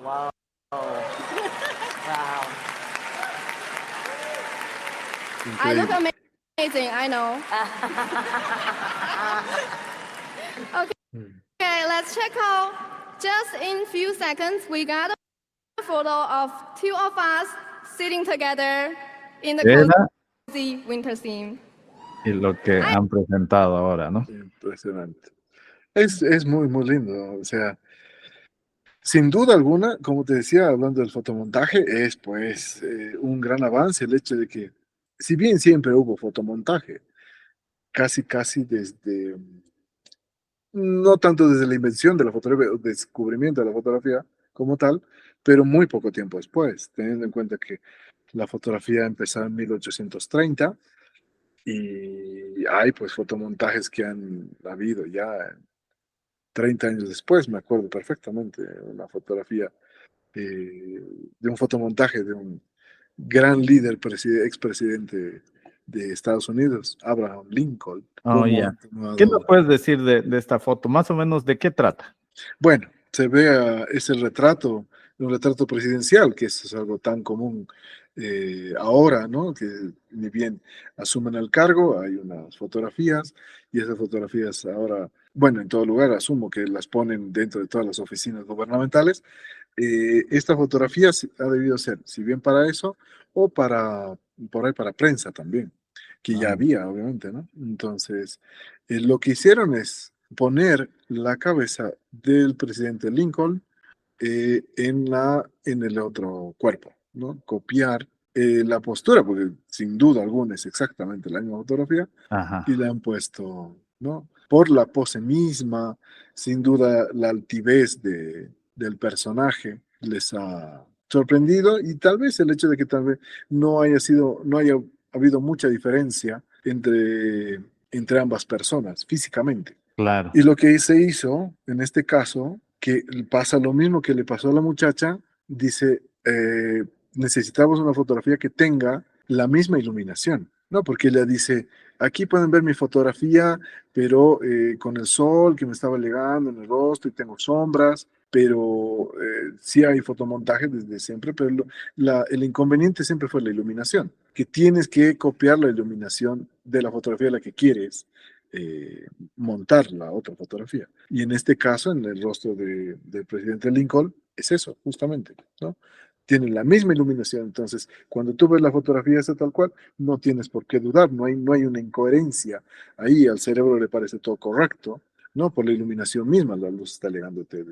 Wow. Wow. I look amazing, I know. Okay, let's check out. Just in few seconds, we got a photo of two of us sitting together in the Era cozy winter theme. y lo que han presentado ahora, ¿no? Impresionante. Es muy, muy lindo. O sea, sin duda alguna, como te decía, hablando del fotomontaje, es pues un gran avance el hecho de que, si bien siempre hubo fotomontaje, casi desde, no tanto desde la invención de la fotografía o descubrimiento de la fotografía como tal, pero muy poco tiempo después, teniendo en cuenta que la fotografía empezó en 1830 y hay pues fotomontajes que han habido ya 30 años después. Me acuerdo perfectamente una fotografía de un fotomontaje de un gran líder, expresidente de Estados Unidos, Abraham Lincoln, Oh, cómo ya. ha ¿Qué nos tomado. puedes decir de esta foto? Más o menos, ¿de qué trata? Bueno, se ve ese retrato, un retrato presidencial, que es algo tan común ahora, ¿no? Que ni bien asumen el cargo, hay unas fotografías y esas fotografías ahora, bueno, en todo lugar asumo que las ponen dentro de todas las oficinas gubernamentales. Esta fotografía ha debido ser, si bien para eso, o por ahí para prensa también, que ya Ah, había, obviamente, ¿no? Entonces, lo que hicieron es poner la cabeza del presidente Lincoln en el otro cuerpo, ¿no? Copiar la postura, porque sin duda alguna es exactamente la misma fotografía, y ajá, le han puesto, ¿no? Por la pose misma, sin duda la altivez del personaje les ha sorprendido, y tal vez el hecho de que tal vez no haya habido mucha diferencia entre ambas personas físicamente. claro, Y lo que se hizo en este caso, que pasa lo mismo que le pasó a la muchacha, dice, necesitamos una fotografía que tenga la misma iluminación, ¿no? Porque ella dice, aquí pueden ver mi fotografía, pero con el sol que me estaba llegando en el rostro y tengo sombras, pero sí hay fotomontaje desde siempre, pero el inconveniente siempre fue la iluminación, que tienes que copiar la iluminación de la fotografía a la que quieres montar la otra fotografía. Y en este caso, en el rostro del presidente Lincoln, es eso, justamente, ¿no? Tienen la misma iluminación, entonces cuando tú ves la fotografía esa tal cual, no tienes por qué dudar, no hay una incoherencia ahí, al cerebro le parece todo correcto, ¿no? Por la iluminación misma, la luz está llegándote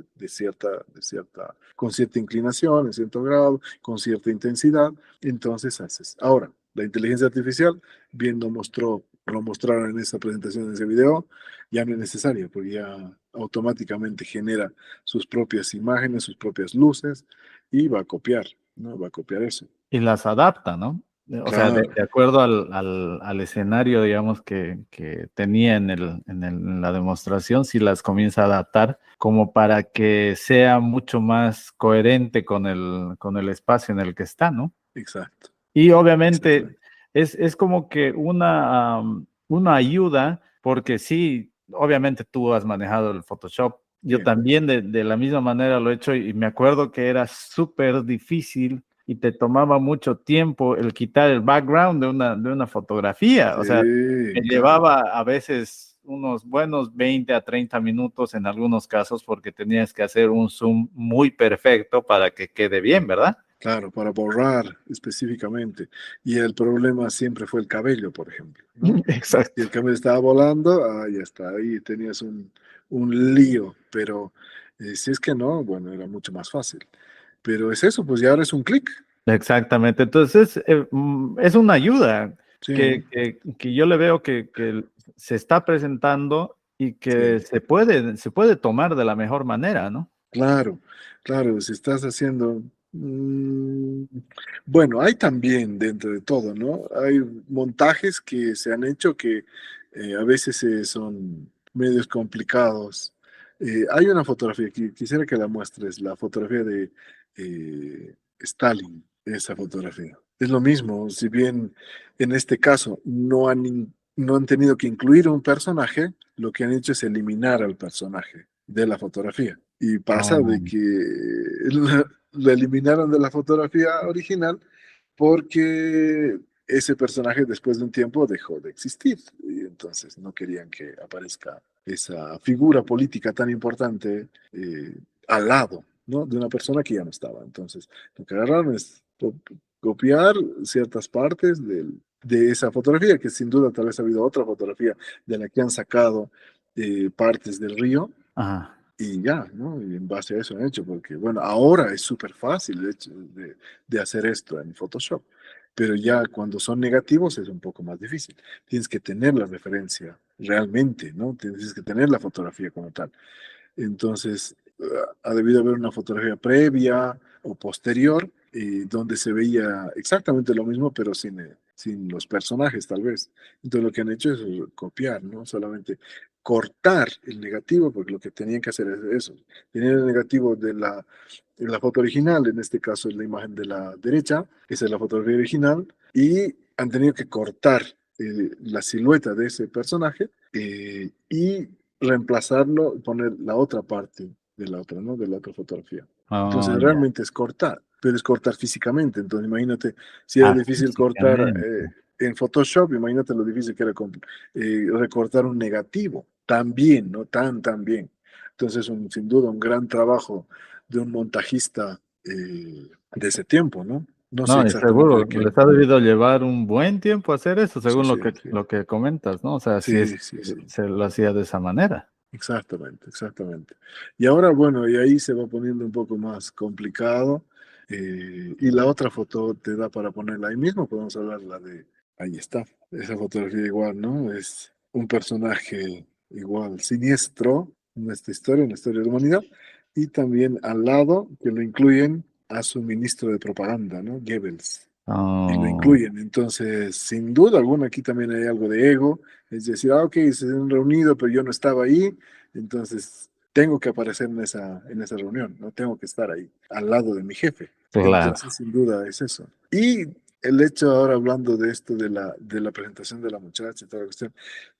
con cierta inclinación, en cierto grado, con cierta intensidad, entonces haces. Ahora, la inteligencia artificial, bien lo mostraron en esa presentación, en ese video, ya no es necesario, porque ya automáticamente genera sus propias imágenes, sus propias luces, y va a copiar, ¿no? Va a copiar eso. Y las adapta, ¿no? O sea, Claro, de acuerdo al escenario, digamos, que tenía en la demostración, sí las comienza a adaptar como para que sea mucho más coherente con el espacio en el que está, ¿no? exacto. Y obviamente Exactamente. es como que una ayuda, porque sí, obviamente tú has manejado el Photoshop. Yo Sí. también de la misma manera lo he hecho y me acuerdo que era súper difícil y te tomaba mucho tiempo el quitar el background de una fotografía. O sea, me Sí, claro. llevaba a veces unos buenos 20 a 30 minutos en algunos casos porque tenías que hacer un zoom muy perfecto para que quede bien, ¿verdad? Claro, para borrar específicamente. Y el problema siempre fue el cabello, por ejemplo, ¿no? Si Exacto. el cabello estaba volando, ya está, ahí tenías un lío. Pero si es que no, bueno, era mucho más fácil. Pero es eso, pues ya ahora es un clic. Exactamente. Entonces, es una ayuda Sí, que yo le veo que se está presentando y que sí. se puede tomar de la mejor manera, ¿no? Claro, claro, si estás haciendo... mm, bueno, hay también dentro de todo, ¿no? Hay montajes que se han hecho que a veces son medios complicados. Hay una fotografía, quisiera que la muestres, la fotografía de Stalin, esa fotografía. Es lo mismo, si bien en este caso no han tenido que incluir un personaje, lo que han hecho es eliminar al personaje de la fotografía. Y pasa Oh, de que la eliminaron de la fotografía original porque ese personaje después de un tiempo dejó de existir. Y entonces no querían que aparezca esa figura política tan importante al lado, ¿no? De una persona que ya no estaba. Entonces lo que agarraron es copiar ciertas partes de esa fotografía, que sin duda tal vez ha habido otra fotografía de la que han sacado partes del río ajá. y ya, ¿no? Y en base a eso han hecho, porque bueno, ahora es súper fácil de hacer esto en Photoshop, pero ya cuando son negativos es un poco más difícil. Tienes que tener la referencia realmente, ¿no? Tienes que tener la fotografía como tal. Entonces, ha debido haber una fotografía previa o posterior donde se veía exactamente lo mismo, pero sin los personajes, tal vez. Entonces, lo que han hecho es copiar, ¿no? Solamente cortar el negativo, porque lo que tenían que hacer es eso. Tenían el negativo de la foto original, en este caso es la imagen de la derecha, esa es la fotografía original, y han tenido que cortar la silueta de ese personaje y reemplazarlo, poner la otra parte de la otra, ¿no? De la otra fotografía. Oh, Entonces ya. realmente es cortar, pero es cortar físicamente. Entonces imagínate, si era Ah, difícil cortar físicamente. en Photoshop, imagínate lo difícil que era recortar un negativo. También, ¿no? Tan bien. Entonces, sin duda, un gran trabajo de un montajista de ese tiempo, ¿no? No sé No, y exactamente seguro de qué. les ha debido llevar un buen tiempo hacer eso, Sí, según sí, sí. lo que comentas, ¿no? O sea, si es Sí, sí, que sí. se lo hacía de esa manera. Exactamente, exactamente. Y ahora, bueno, y ahí se va poniendo un poco más complicado. Y la otra foto te da para ponerla ahí mismo, podemos hablar ahí está, esa fotografía igual, ¿no? Es un personaje igual siniestro en la historia de la humanidad, y también al lado que lo incluyen a su ministro de propaganda, ¿no? Goebbels y lo Oh, incluyen. Entonces, sin duda alguna, aquí también hay algo de ego, es decir, ok, se han reunido, pero yo no estaba ahí, entonces tengo que aparecer en esa reunión, no tengo que estar ahí, al lado de mi jefe. claro. Entonces, sin duda es eso. Y el hecho, ahora hablando de esto, de la presentación de la muchacha y toda la cuestión,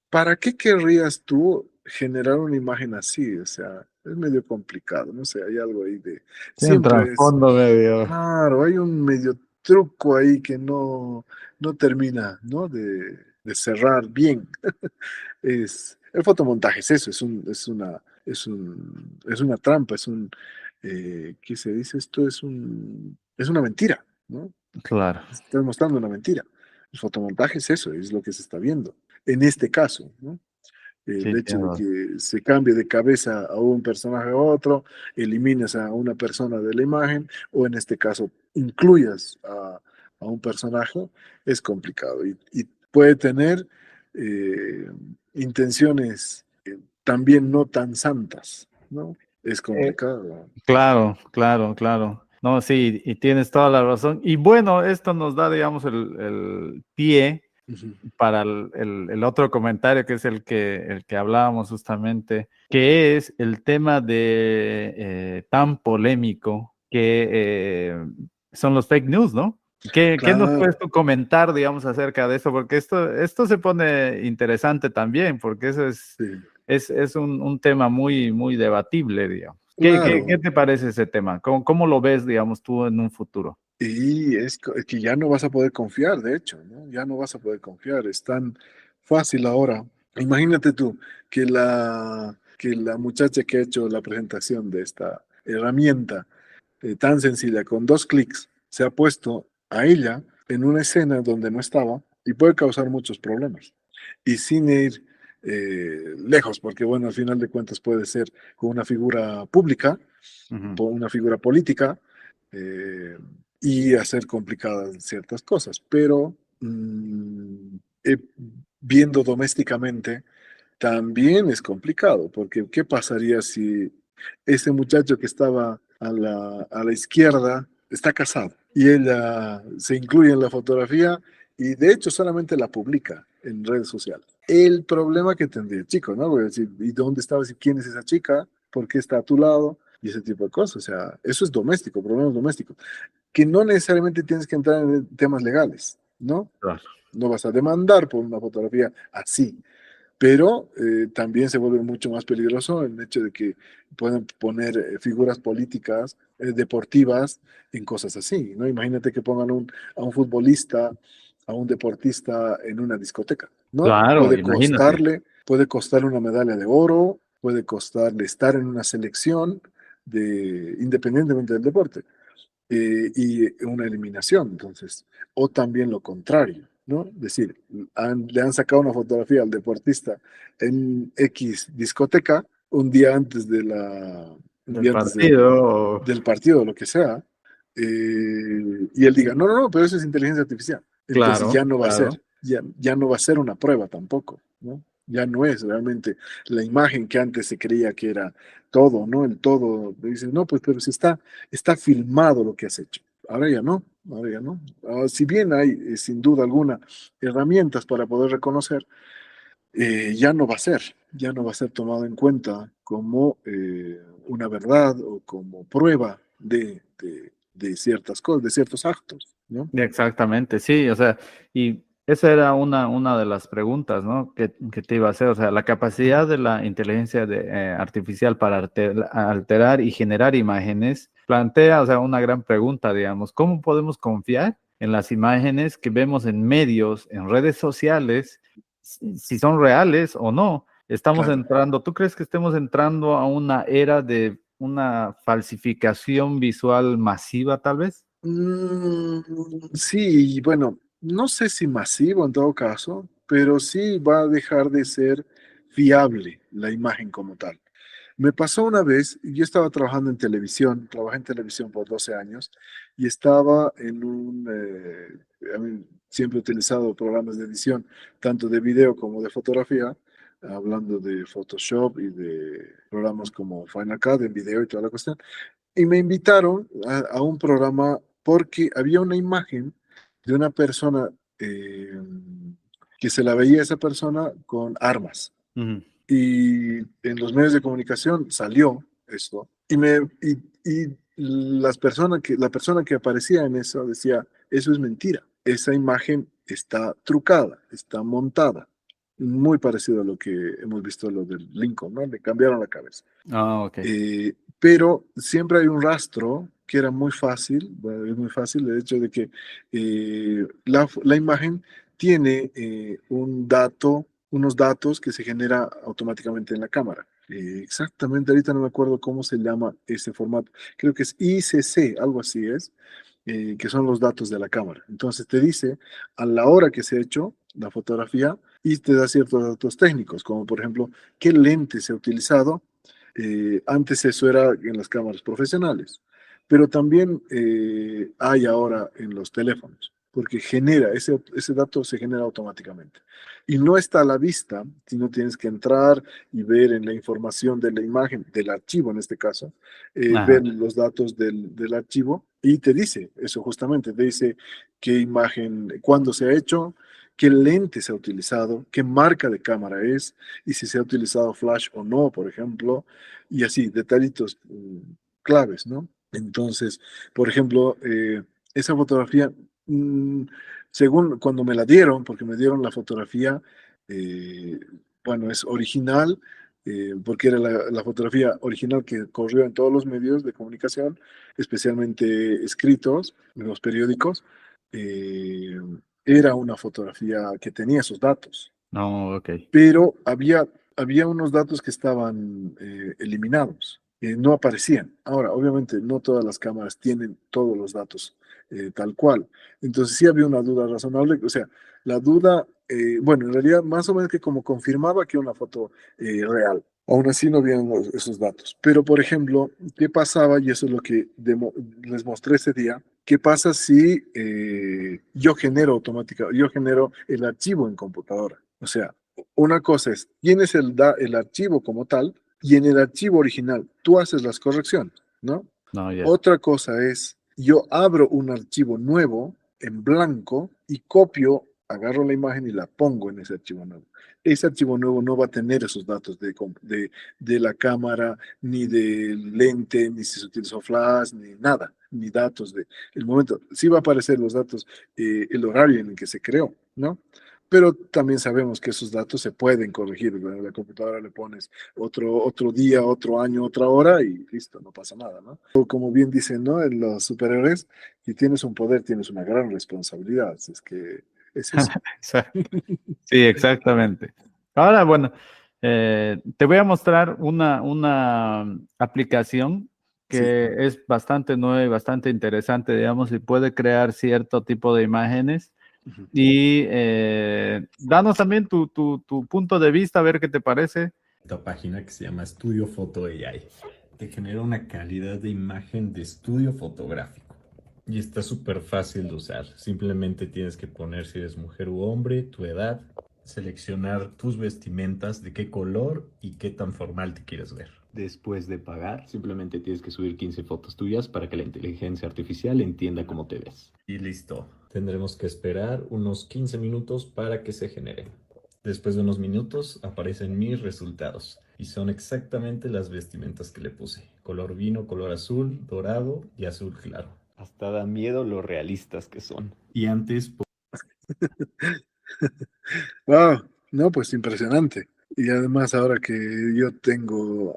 ¿para qué querrías tú generar una imagen así, o sea, es medio complicado, no sé, hay algo ahí de... Tiene un Siempre es, trasfondo medio. claro, hay un medio truco ahí que no termina, ¿no? De cerrar bien. El fotomontaje es eso, es una trampa, ¿qué se dice? Esto es una mentira, ¿no? Claro. Estás mostrando una mentira. El fotomontaje es eso, es lo que se está viendo. En este caso, ¿no? El Sí, hecho de tiene que se cambie de cabeza a un personaje a otro, eliminas a una persona de la imagen, o en este caso incluyas a un personaje, es complicado y puede tener eh, intenciones también no tan santas, ¿no? Es razón. complicado. Claro, claro, claro. No, sí, y tienes toda la razón. Y bueno, esto nos da, digamos, el pie Ujú. para el otro comentario, que es el que hablábamos justamente, que es el tema de tan polémico que son los fake news, ¿no? ¿Qué nos puedes Claro, tú comentar, digamos, acerca de eso? Porque esto se pone interesante también, porque eso sí, es un tema muy, muy debatible, digamos. ¿Qué claro. te parece ese tema? ¿Cómo lo ves, digamos, tú en un futuro? Y es que ya no vas a poder confiar, de hecho, ¿no? Ya no vas a poder confiar. Es tan fácil ahora. Imagínate tú que la muchacha que ha hecho la presentación de esta herramienta tan sencilla, con 2 clics, se ha puesto a ella en una escena donde no estaba y puede causar muchos problemas. Y sin ir lejos, porque bueno, al final de cuentas puede ser con una figura pública, Ujú. una figura política, eh, y hacer complicadas ciertas cosas. Pero eh, viendo domésticamente, también es complicado, porque ¿qué pasaría si ese muchacho que estaba a la izquierda está casado y ella se incluye en la fotografía y de hecho solamente la publica en redes sociales? El problema que tendría el chico, ¿no? Voy a decir, ¿y dónde estabas y quién es esa chica? ¿Por qué está a tu lado? Y ese tipo de cosas. O sea, eso es doméstico, problemas domésticos, que no necesariamente tienes que entrar en temas legales, ¿no? Claro. No vas a demandar por una fotografía así, pero también se vuelve mucho más peligroso el hecho de que pueden poner figuras políticas, deportivas, en cosas así, ¿no? Imagínate que pongan a un futbolista, a un deportista en una discoteca, ¿no? Claro, imagínate. Puede costarle una medalla de oro, puede costarle estar en una selección independientemente del deporte, y una eliminación, entonces, o también lo contrario, ¿no? Es decir, le han sacado una fotografía al deportista en X discoteca un Del día antes partido. del partido, lo que sea, y él diga, no, no, no, pero eso es inteligencia artificial. Entonces Claro, ya no va a claro. ser, ya no va a ser una prueba tampoco, ¿no? Ya no es realmente la imagen que antes se creía que era todo, ¿no? El todo. Dices, no, pues, pero si está filmado lo que has hecho. Ahora ya no, ahora ya no. Si bien hay, sin duda alguna, herramientas para poder reconocer, ya no va a ser tomado en cuenta como una verdad o como prueba de ciertas cosas, de ciertos actos, ¿no? Exactamente, sí, o sea, y esa era una de las preguntas, ¿no? Que te iba a hacer, o sea, la capacidad de la inteligencia artificial para alterar y generar imágenes plantea, o sea, una gran pregunta, digamos, ¿cómo podemos confiar en las imágenes que vemos en medios, en redes sociales, si son reales o no? Estamos Claro. entrando, ¿tú crees que estemos entrando a una era de una falsificación visual masiva, tal vez? Sí, bueno, no sé si masivo en todo caso, pero sí va a dejar de ser fiable la imagen como tal. Me pasó una vez, yo estaba trabajando en televisión, trabajé en televisión por 12 años y estaba a mí siempre he utilizado programas de edición, tanto de video como de fotografía, hablando de Photoshop y de programas como Final Cut en video y toda la cuestión. Y me invitaron a un programa porque había una imagen de una persona que se la veía esa persona con armas. Ujú. Y en los medios de comunicación salió esto. Y la persona que aparecía en eso decía, eso es mentira. Esa imagen está trucada, está montada. muy parecido a lo que hemos visto lo del Lincoln, ¿no? Le cambiaron la cabeza. Ah, ok. Pero siempre hay un rastro que era muy fácil, bueno, es muy fácil el hecho de que la imagen tiene unos datos que se genera automáticamente en la cámara. Exactamente, ahorita no me acuerdo cómo se llama ese formato. Creo que es ICC, algo así es, que son los datos de la cámara. Entonces te dice a la hora que se ha hecho la fotografía y te da ciertos datos técnicos, como por ejemplo qué lente se ha utilizado. Antes eso era en las cámaras profesionales, pero también hay ahora en los teléfonos, porque ese dato se genera automáticamente. Y no está a la vista, sino tienes que entrar y ver en la información de la imagen, del archivo en este caso, Ajá. ver los datos del archivo y te dice eso justamente, te dice qué imagen, cuándo se ha hecho, qué lente se ha utilizado, qué marca de cámara es y si se ha utilizado flash o no, por ejemplo, y así, detallitos claves, ¿no? Entonces, por ejemplo, esa fotografía, mm, según cuando me la dieron, porque me dieron la fotografía, eh, bueno, es original, porque era la fotografía original que corrió en todos los medios de comunicación, especialmente escritos, en los periódicos. eh, Era una fotografía que tenía esos datos, No, ok. pero había unos datos que estaban eliminados, no aparecían. Ahora, obviamente, no todas las cámaras tienen todos los datos tal cual. Entonces, sí había una duda razonable. O sea, la duda, bueno, en realidad, más o menos que como confirmaba que era una foto real. Aún así no habían esos datos. Pero, por ejemplo, ¿qué pasaba? Y eso es lo que les mostré ese día. ¿Qué pasa si yo genero el archivo en computadora? O sea, una cosa es, tienes el archivo como tal y en el archivo original tú haces las correcciones, ¿no? No, ya. Otra cosa es, yo abro un archivo nuevo en blanco y agarro la imagen y la pongo en ese archivo nuevo. Ese archivo nuevo no va a tener esos datos de la cámara, ni del lente, ni si se utilizó flash, ni nada, ni datos del momento. Sí va a aparecer los datos, el horario en el que se creó, ¿no? Pero también sabemos que esos datos se pueden corregir. En la computadora le pones otro día, otro año, otra hora y listo, no pasa nada, ¿no? O como bien dicen, ¿no? En los superhéroes, si tienes un poder, tienes una gran responsabilidad. Es que es eso. Exacto. Sí, exactamente. Ahora, bueno, te voy a mostrar una aplicación Sí. que es bastante nueva y bastante interesante, digamos, y puede crear cierto tipo de imágenes. Ujú. Y danos también tu punto de vista, a ver qué te parece. Esta página que se llama Studio Photo AI. Te genera una calidad de imagen de estudio fotográfico. Y está súper fácil de usar. Simplemente tienes que poner si eres mujer u hombre, tu edad, seleccionar tus vestimentas, de qué color y qué tan formal te quieres ver. Después de pagar, simplemente tienes que subir 15 fotos tuyas para que la inteligencia artificial entienda cómo te ves. Y listo. Tendremos que esperar unos 15 minutos para que se generen. Después de unos minutos aparecen mis resultados y son exactamente las vestimentas que le puse. Color vino, color azul, dorado y azul claro. Hasta da miedo lo realistas que son. Y antes... Wow, no, pues impresionante. Y además ahora que yo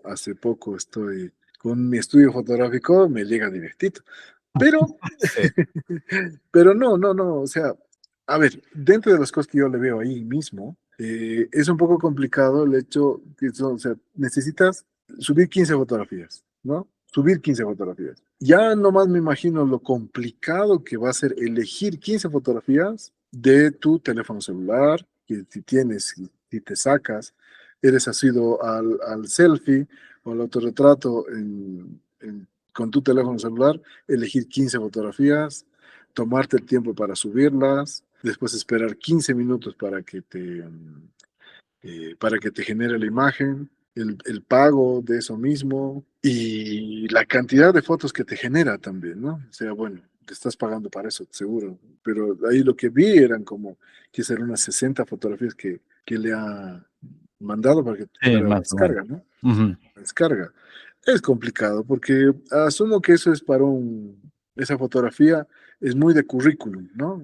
hace poco estoy con mi estudio fotográfico, me llega directito. Pero, Sí. pero no, o sea, a ver, dentro de las cosas que yo le veo ahí mismo, es un poco complicado el hecho que o sea, necesitas subir 15 fotografías, ¿no? Subir 15 fotografías. Ya nomás me imagino lo complicado que va a ser elegir 15 fotografías de tu teléfono celular, que si te sacas, eres asido al selfie o al autorretrato con tu teléfono celular, elegir 15 fotografías, tomarte el tiempo para subirlas, después esperar 15 minutos para que te genere la imagen, el pago de eso mismo y la cantidad de fotos que te genera también, ¿no? O sea, bueno, te estás pagando para eso, seguro. Pero ahí lo que vi eran como, quizás eran unas 60 fotografías que le ha mandado Sí, para la más o menos. descarga, ¿no? Ujú. La descarga. Es complicado porque asumo que eso es esa fotografía es muy de currículum, ¿no?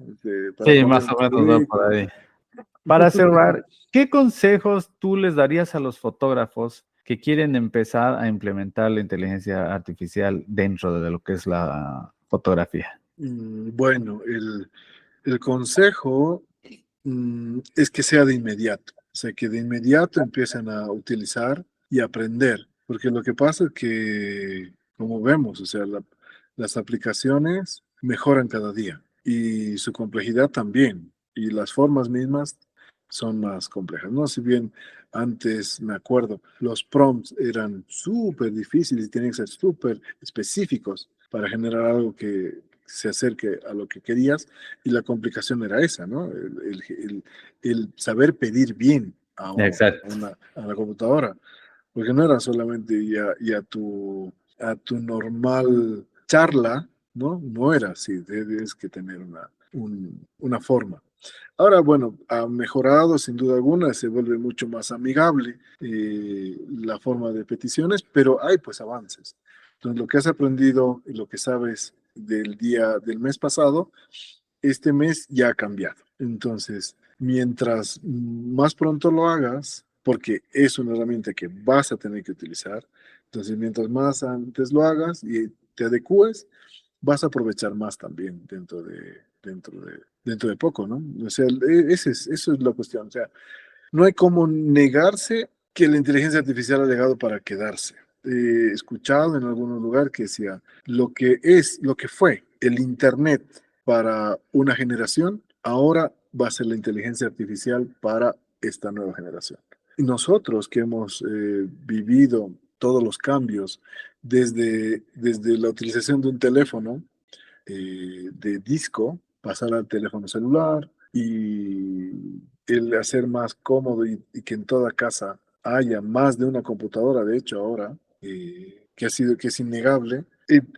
Para Sí, poner más un o menos va por currículum. ahí. Para cerrar, ¿qué consejos tú les darías a los fotógrafos que quieren empezar a implementar la inteligencia artificial dentro de lo que es la fotografía? Bueno, el consejo es que sea de inmediato, o sea, que de inmediato empiecen a utilizar y aprender, porque lo que pasa es que, como vemos, o sea, las aplicaciones mejoran cada día y su complejidad también, y las formas mismas son más complejas, ¿no? Si bien antes, me acuerdo, los prompts eran súper difíciles y tenían que ser súper específicos para generar algo que se acerque a lo que querías, y la complicación era esa, ¿no? El saber pedir bien Exacto. a la computadora, porque no era solamente y a tu normal charla, ¿no? No era así, debes que tener una forma. Ahora, bueno, ha mejorado sin duda alguna, se vuelve mucho más amigable la forma de peticiones, pero hay pues avances. Entonces, lo que has aprendido y lo que sabes del mes pasado, este mes ya ha cambiado. Entonces, mientras más pronto lo hagas, porque es una herramienta que vas a tener que utilizar, entonces mientras más antes lo hagas y te adecues, vas a aprovechar más también dentro de poco, ¿no? O sea, eso es la cuestión. O sea, no hay como negarse que la inteligencia artificial ha llegado para quedarse. He escuchado en algún lugar que decía, lo que fue el Internet para una generación, ahora va a ser la inteligencia artificial para esta nueva generación. Y nosotros que hemos vivido todos los cambios desde la utilización de un teléfono de disco, pasar al teléfono celular y el hacer más cómodo y que en toda casa haya más de una computadora, de hecho ahora, que es innegable,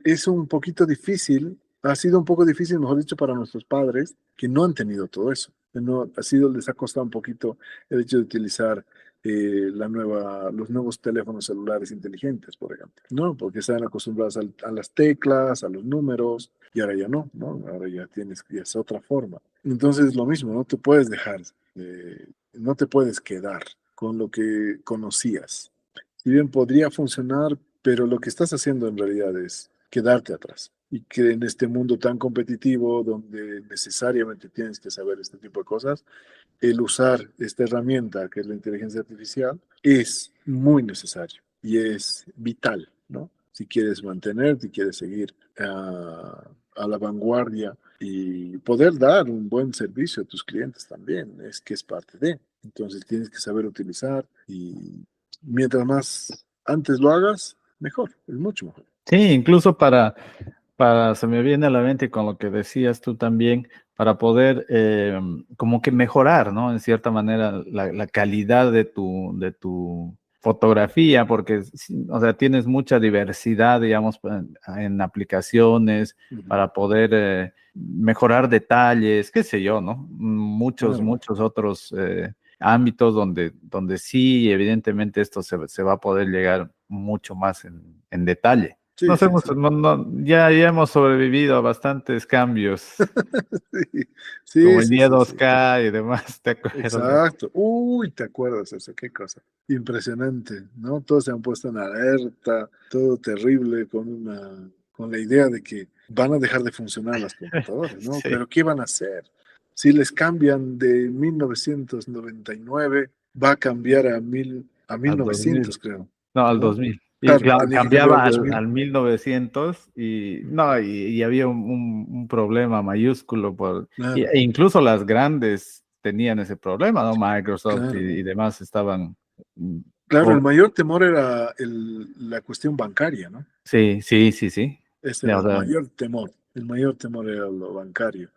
es un poquito difícil, ha sido un poco difícil, mejor dicho, para nuestros padres que no han tenido todo eso. No, les ha costado un poquito el hecho de utilizar los nuevos teléfonos celulares inteligentes, por ejemplo, ¿no? Porque están acostumbrados a las teclas, a los números, y ahora ya no, ahora ya es otra forma. Entonces lo mismo, no te puedes no te puedes quedar con lo que conocías. Si bien podría funcionar, pero lo que estás haciendo en realidad es quedarte atrás. Y que en este mundo tan competitivo, donde necesariamente tienes que saber este tipo de cosas, el usar esta herramienta que es la inteligencia artificial es muy necesario y es vital, ¿no? Si quieres mantenerte, si quieres seguir a la vanguardia y poder dar un buen servicio a tus clientes también, es que es parte de. Entonces tienes que saber utilizar y mientras más antes lo hagas, mejor, es mucho mejor. Sí, incluso se me viene a la mente con lo que decías tú también, para poder como que mejorar, ¿no? En cierta manera, la calidad de tu fotografía, porque, o sea, tienes mucha diversidad, digamos, en aplicaciones para poder mejorar detalles, qué sé yo, ¿no? Muchos, Claro. muchos otros ámbitos donde sí, evidentemente, esto se va a poder llegar mucho más en detalle. Sí, Nos sí, hemos, sí. ya hemos sobrevivido a bastantes cambios, Sí, como el sí, día sí, sí. 2K y demás, ¿te acuerdas? Exacto. Uy, ¿te acuerdas eso? Qué cosa. Impresionante, ¿no? Todos se han puesto en alerta, todo terrible, con la idea de que van a dejar de funcionar las computadoras, ¿no? Sí, Pero ¿qué van a hacer? Si les cambian de 1999, va a cambiar a al 2000, 1900, creo, no, al ¿no? 2000. Y Claro, claro, tenía que cambiar cambiaba al 2000. al 1900 y no, y había un problema mayúsculo Claro, e incluso las grandes tenían ese problema, ¿no? Microsoft claro. y demás estaban, mm, Claro, el o- mayor temor era la cuestión bancaria, ¿no? sí, sí, sí, sí. Ese era O el sea, mayor temor. El mayor temor era lo bancario.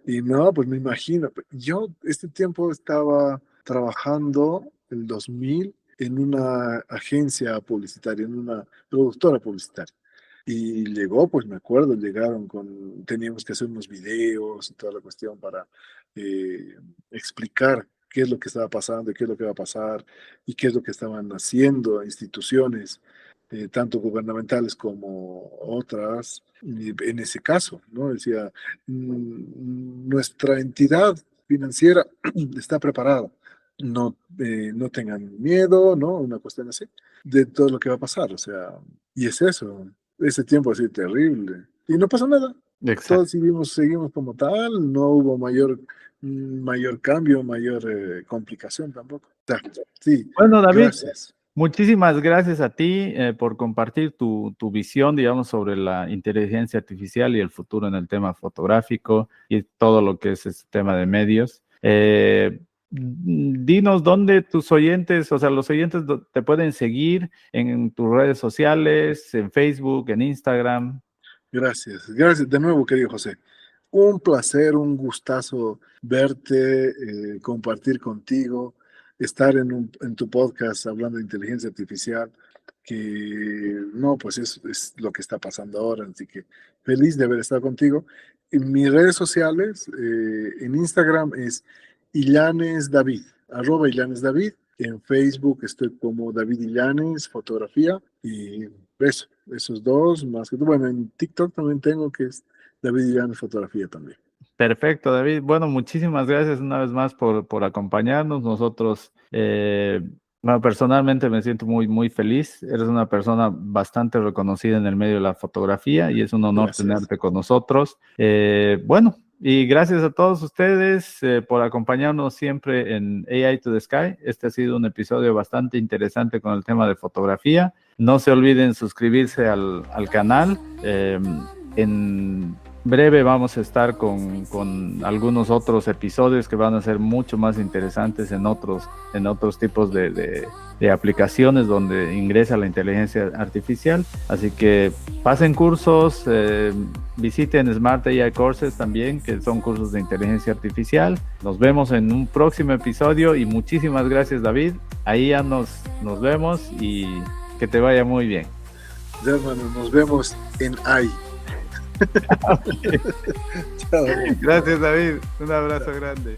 Y no, pues me imagino. Yo este tiempo estaba trabajando el 2000 en una agencia publicitaria, en una productora publicitaria. Y llegó, pues me acuerdo, teníamos que hacer unos videos y toda la cuestión para eh, explicar qué es lo que estaba pasando y qué es lo que va a pasar y qué es lo que estaban haciendo instituciones, tanto gubernamentales como otras, en ese caso, ¿no? Decía, nuestra entidad financiera está preparada. No, no tengan miedo, ¿no? Una cuestión así, de todo lo que va a pasar, o sea, y es eso, ese tiempo así terrible. Y no pasó nada, Exacto. todos seguimos como tal, no hubo mayor cambio, mayor complicación tampoco. Sí, Bueno, David, gracias. muchísimas gracias a ti por compartir tu visión, digamos, sobre la inteligencia artificial y el futuro en el tema fotográfico y todo lo que es este tema de medios. Dinos dónde tus oyentes, o sea, los oyentes te pueden seguir en tus redes sociales, en Facebook, en Instagram. Gracias de nuevo, querido José. Un placer, un gustazo verte, compartir contigo, estar en tu podcast hablando de inteligencia artificial, que no, pues es lo que está pasando ahora, así que feliz de haber estado contigo. En mis redes sociales, en Instagram es Illanes David, @IllanesDavid. En Facebook estoy como David Illanes, fotografía, y eso, esos dos, más que todo. Bueno, en TikTok también tengo, que es David Illanes Fotografía también. Perfecto, David. Bueno, muchísimas gracias una vez más por acompañarnos. Nosotros, bueno, personalmente me siento muy, muy feliz. Eres una persona bastante reconocida en el medio de la fotografía y es un honor Gracias. tenerte con nosotros. Bueno, y gracias a todos ustedes por acompañarnos siempre en AI to the Sky. Este ha sido un episodio bastante interesante con el tema de fotografía. No se olviden suscribirse al canal. En breve vamos a estar con algunos otros episodios que van a ser mucho más interesantes en otros tipos de aplicaciones donde ingresa la inteligencia artificial. Así que pasen cursos, visiten Smart AI Courses también, que son cursos de inteligencia artificial. Nos vemos en un próximo episodio y muchísimas gracias, David. Ahí ya nos vemos y que te vaya muy bien. Ya, hermano, nos vemos en AI. Chao. Gracias, David. Un abrazo grande.